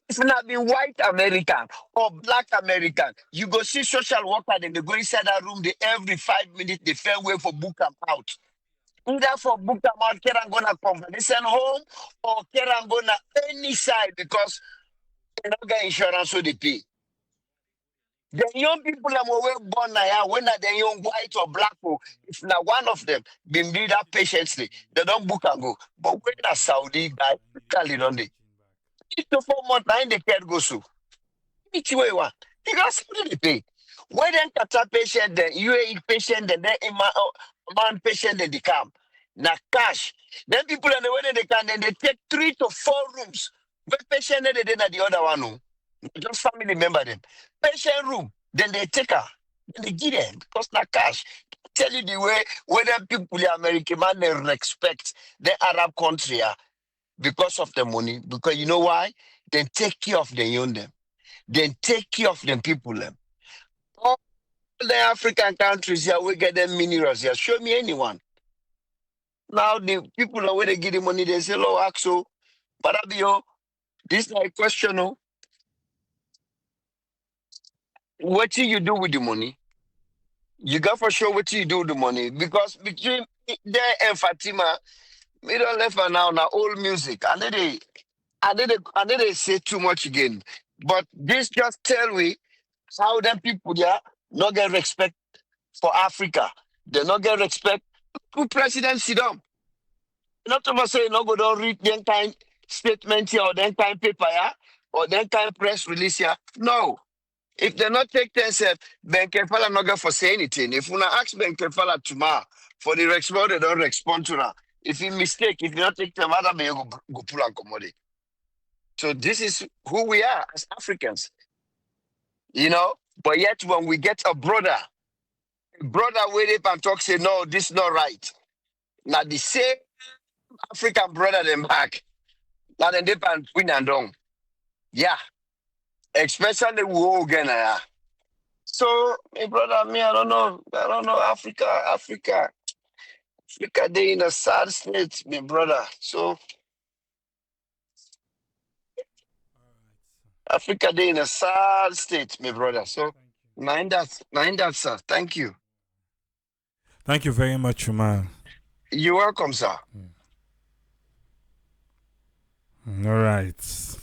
S9: If not be white American or black American, you go see social worker, then they go inside that room, they every 5 minutes they fair way for book them out. Either for book them out, care and gonna convalescent home or care and gonna any side because they don't get insurance so they pay. The young people that were born now, when are they young white or black, if not one of them been read up patiently, they don't book and go. But when a Saudi guy, tell it on the 3 to 4 months, now in the care go so. Which way one? Because somebody they pay. When then Qatar patient, the UAE patient, then man patient, then they come. Now cash. Then people on the way they can, then they take 3 to 4 rooms. But patient then they at the other one. No. Just family member them. Patient room, then they take her. Then they give them because na cash. Tell you the way whether people the American man they respect the Arab country because of the money. Because you know why? They take care of the young them. Then take care of them people them. All the African countries here, we get them minerals here. Show me anyone. Now the people are where they give the money, they say, "Oh, Axo, but this is like question, oh, what do you do with the money? You got for sure what you do with the money because between there and Fatima, we don't left her now old music. I need to say too much again. But this just tell me how them people there not get respect for Africa. They not get respect to President Sidom. Not to say no go don't read them kind statement here or them kind paper here or them kind press release here. No. If they not take themselves, Ben Kefala not get for say anything. If you ask Ben Kefala tomorrow for the response, they don't respond to that. If he mistake, if you not take them, other may go pull and commodity. So this is who we are as Africans, you know. But yet when we get a brother wait up and talk, say no, this not right. Now the same African brother them back. Now then they can win and down. Yeah. Especially we all again. So my brother, me, I don't know. Africa, they in a sad state, my brother. So Africa, they in a sad state, my brother. So nine that, sir. Thank you.
S1: Thank you very much, man.
S9: You're welcome, sir.
S1: All right.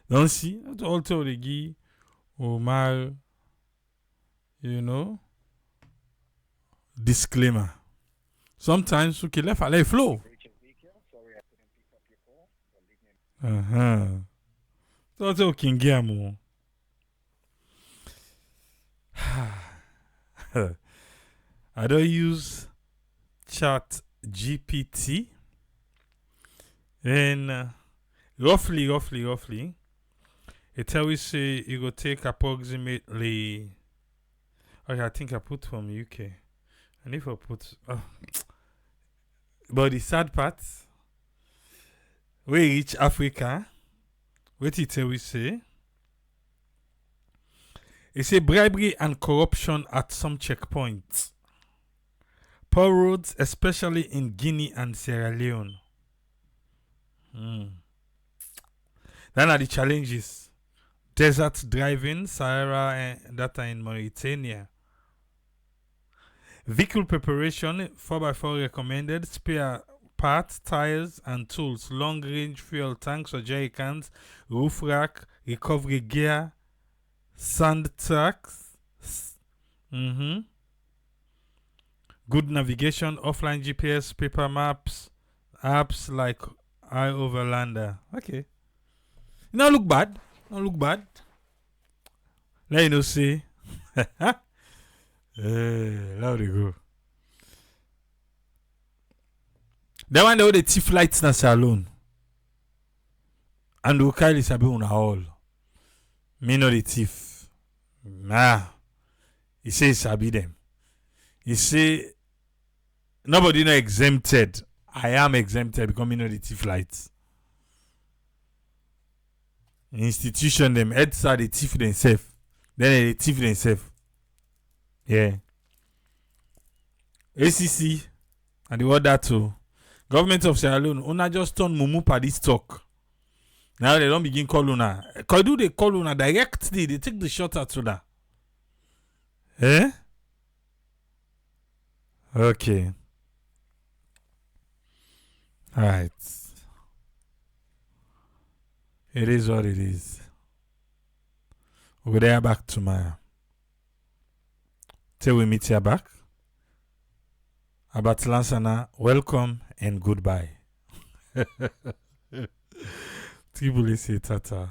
S1: Don't see. Alto the Omar You know? Disclaimer. Sometimes we can let it flow. So it's okay, Guillermo. I don't use Chat GPT. And roughly, it tell we say it will take approximately. Okay, I think I put from UK. And if I put. But the sad part, we reach Africa. What it tell we say? It say bribery and corruption at some checkpoints. Poor roads, especially in Guinea and Sierra Leone. Then are the challenges. Desert driving, Sahara and data in Mauritania. Vehicle preparation, 4x4 recommended, spare parts, tires and tools, long range fuel tanks or jerry cans, roof rack, recovery gear, sand tracks. Good navigation, offline GPS, paper maps, apps like iOverlander. Okay. Not look bad. Let you know, see. There we go. That one the thief lights na salon. And the Kyle is a bit on all. Me know the thief. Nah. He says sabi them. He say nobody not exempted. I am exempted because me know the thief lights. Institution them heads are the thief themselves. Then they thief themselves. Yeah. ACC and the other too. Government of Sierra Leone, una just turn mumu pa this talk. Now they don't begin call una. Koidu they call una directly. They take the shot at una. Eh? Okay. Alright. It is what it is. We'll be there back tomorrow. Till we meet here back. Abat Lansana, welcome and goodbye. Tribulisi Tata.